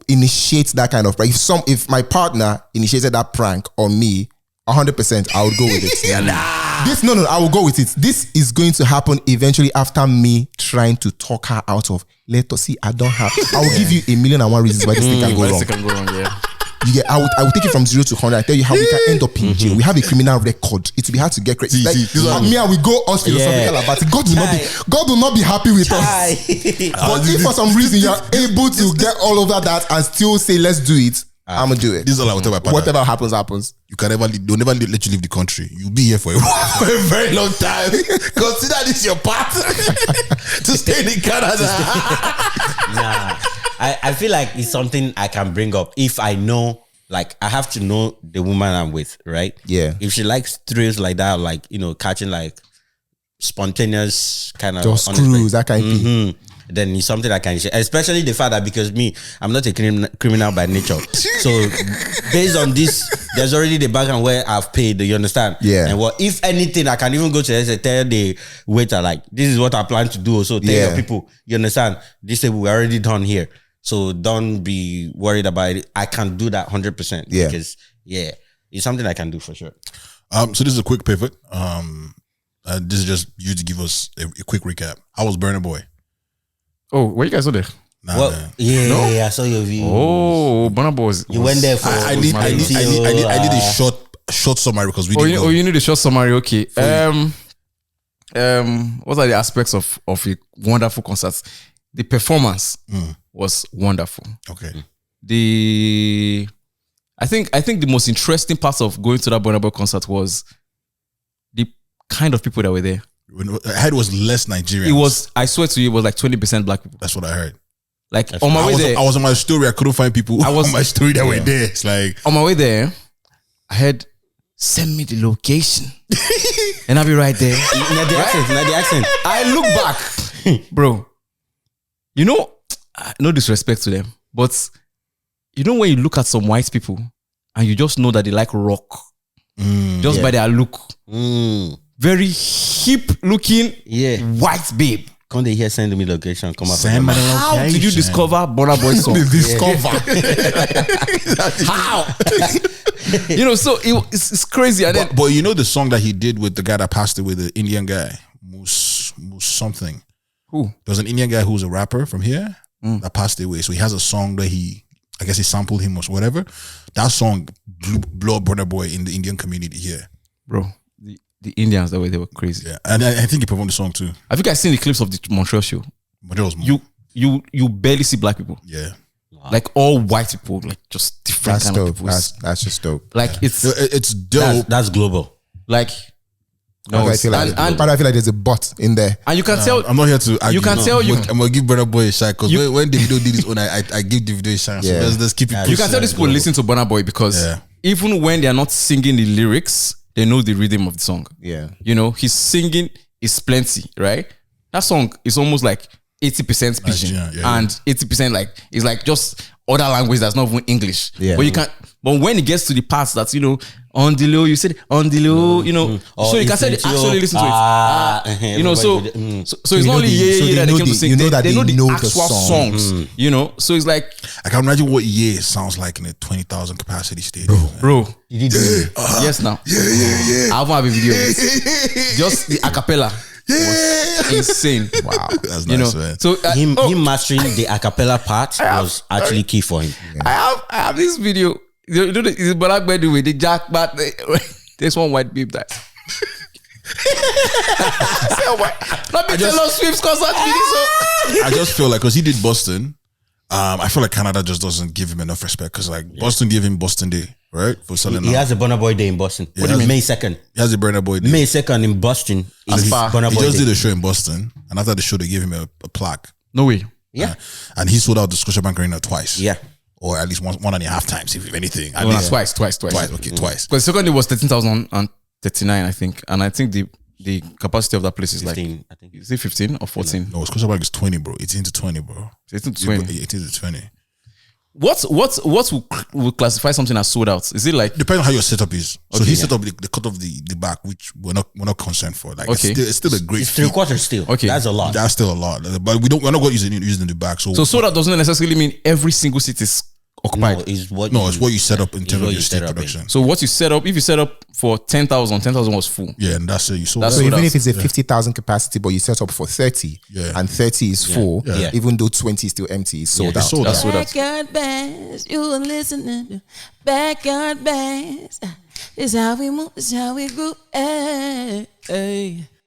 initiate that kind of prank. If my partner initiated that prank on me, 100%, I would go with it. I will go with it. This is going to happen eventually after me trying to talk her out of. Let us see. I will give you 1,000,001 reasons why this thing can go wrong. Yeah. I will take it from 0 to 100. I tell you how we can end up in jail. We have a criminal record. It will be hard to get credit. I will go us philosophical about it. God will not be happy with us. But if for some reason you're able to get all over that and still say let's do it, I'm gonna do it. This is all I will tell my partner. Whatever happens. You can they'll never let you leave the country. You'll be here for a very long time. Consider this your part to stay in Canada. Nah, I feel like it's something I can bring up if I know. Like I have to know the woman I'm with, right? Yeah. If she likes thrills like that, like catching like spontaneous kind of just screws, that kind of thing. Then it's something I can share. Especially the fact that because I'm not a criminal by nature. So based on this, there's already the background where I've paid, you understand? Yeah. And if anything, I can even go to tell the waiter, like, this is what I plan to do. So tell your people, you understand? This is we're already done here. So don't be worried about it. I can do that 100%. Yeah. Because it's something I can do for sure. So this is a quick pivot. This is just you to give us a quick recap. How was Burna Boy? Oh, where you guys were there? I saw your view. Oh, Burna Boy you went there for. I need a short summary because we didn't go. You need a short summary. Okay. What are the aspects of a wonderful concert? The performance was wonderful. Okay. I think the most interesting part of going to that Burna Boy concert was the kind of people that were there. I heard it was less Nigerians. It was, I swear to you, it was like 20% black people. That's what I heard. Like on my way there, I was on my story. I couldn't find people on my story that were there. It's like on my way there, I had send me the location, and I'll be right there. Not the accent. I look back, bro. No disrespect to them, but when you look at some white people and you just know that they like rock, just by their look. Very hip looking white babe. Come they here send me location. Come send me the location. How did you discover Burna Boy song? How? So it's crazy. And but you know the song that he did with the guy that passed away, the Indian guy, Moose something. Who? There was an Indian guy who was a rapper from here that passed away. So he has a song that I guess he sampled him or whatever. That song blew up Burna Boy in the Indian community here. Bro. The Indians, they were crazy. Yeah, and I think he performed the song too. I think I've seen the clips of the Montreal show. Montreal's you barely see black people. Yeah, like all white people, like just different kind of people. That's just dope. Like it's dope. That's global. Like I feel like there's a bot in there, and you can tell. I'm not here to argue. You can tell I'm gonna give Burna Boy a shot because when Davido did his own, I give Davido a chance. Yeah. So let's keep it. You can tell these people listen to Burna Boy because even when they are not singing the lyrics, they know the rhythm of the song. Yeah. His singing is plenty, right? That song is almost like 80% pidgin and 80% is like just other language that's not even English. Yeah. But when it gets to the parts that, on the low. You said on the low. You know, so you can say actually listen to it. You know, so it's not only that they came to sing. They know the actual songs. You know, so it's like I can imagine what it sounds like in a 20,000 capacity stadium, bro. You did yes now. I haven't have a video. Just the acapella. Was insane. Wow, that's nice, man. So him mastering the acapella part was actually key for him. I have this video. You know the black boy with the jack, but there's one white babe that. Not be Taylor Swift's concert video. I just feel like because he did Boston, I feel like Canada just doesn't give him enough respect because like Boston gave him Boston Day, right? For selling. He has a Burna Boy Day in Boston. What do you mean? May 2nd. He has a Burna Boy Day. May 2nd in Boston. He just did a show in Boston, and after the show, they gave him a plaque. No way. Yeah. And he sold out the Scotiabank Arena twice. Yeah. Or at least one and a half times, if anything. At Well, least twice. Okay, twice. Because the second day was 13,039, I think, and I think the capacity of that place is 15, like, I think. is it 15 or 14? No, Scotiabank is 20, bro. 18 to 20, bro. 18 to 20. 18 to 20. What will classify something as sold out? Is it like Depending on how your setup is. So Okay, he set up the cut of the back, which we're not concerned for. Like Okay. it's still a great It's feat. 3/4 still. Okay. That's a lot. That's still a lot. But we're not going to using the back. So sold out doesn't necessarily mean every single seat is occupied. No, it's what it's what you set up in it's terms what of you your set stage up in. production. So what you set up, if you set up for 10,000 was full. Yeah, and that's it. You saw That's So that. sold even out. if it's a 50,000 capacity, but you set up for 30, Yeah. and 30 is full, Yeah. even though 20 is still empty, it's sold Yeah. out. It's sold That's out. sold out. Backyard bands, you are listening to backyard bands. This how we move, this how we groove. Hey, hey.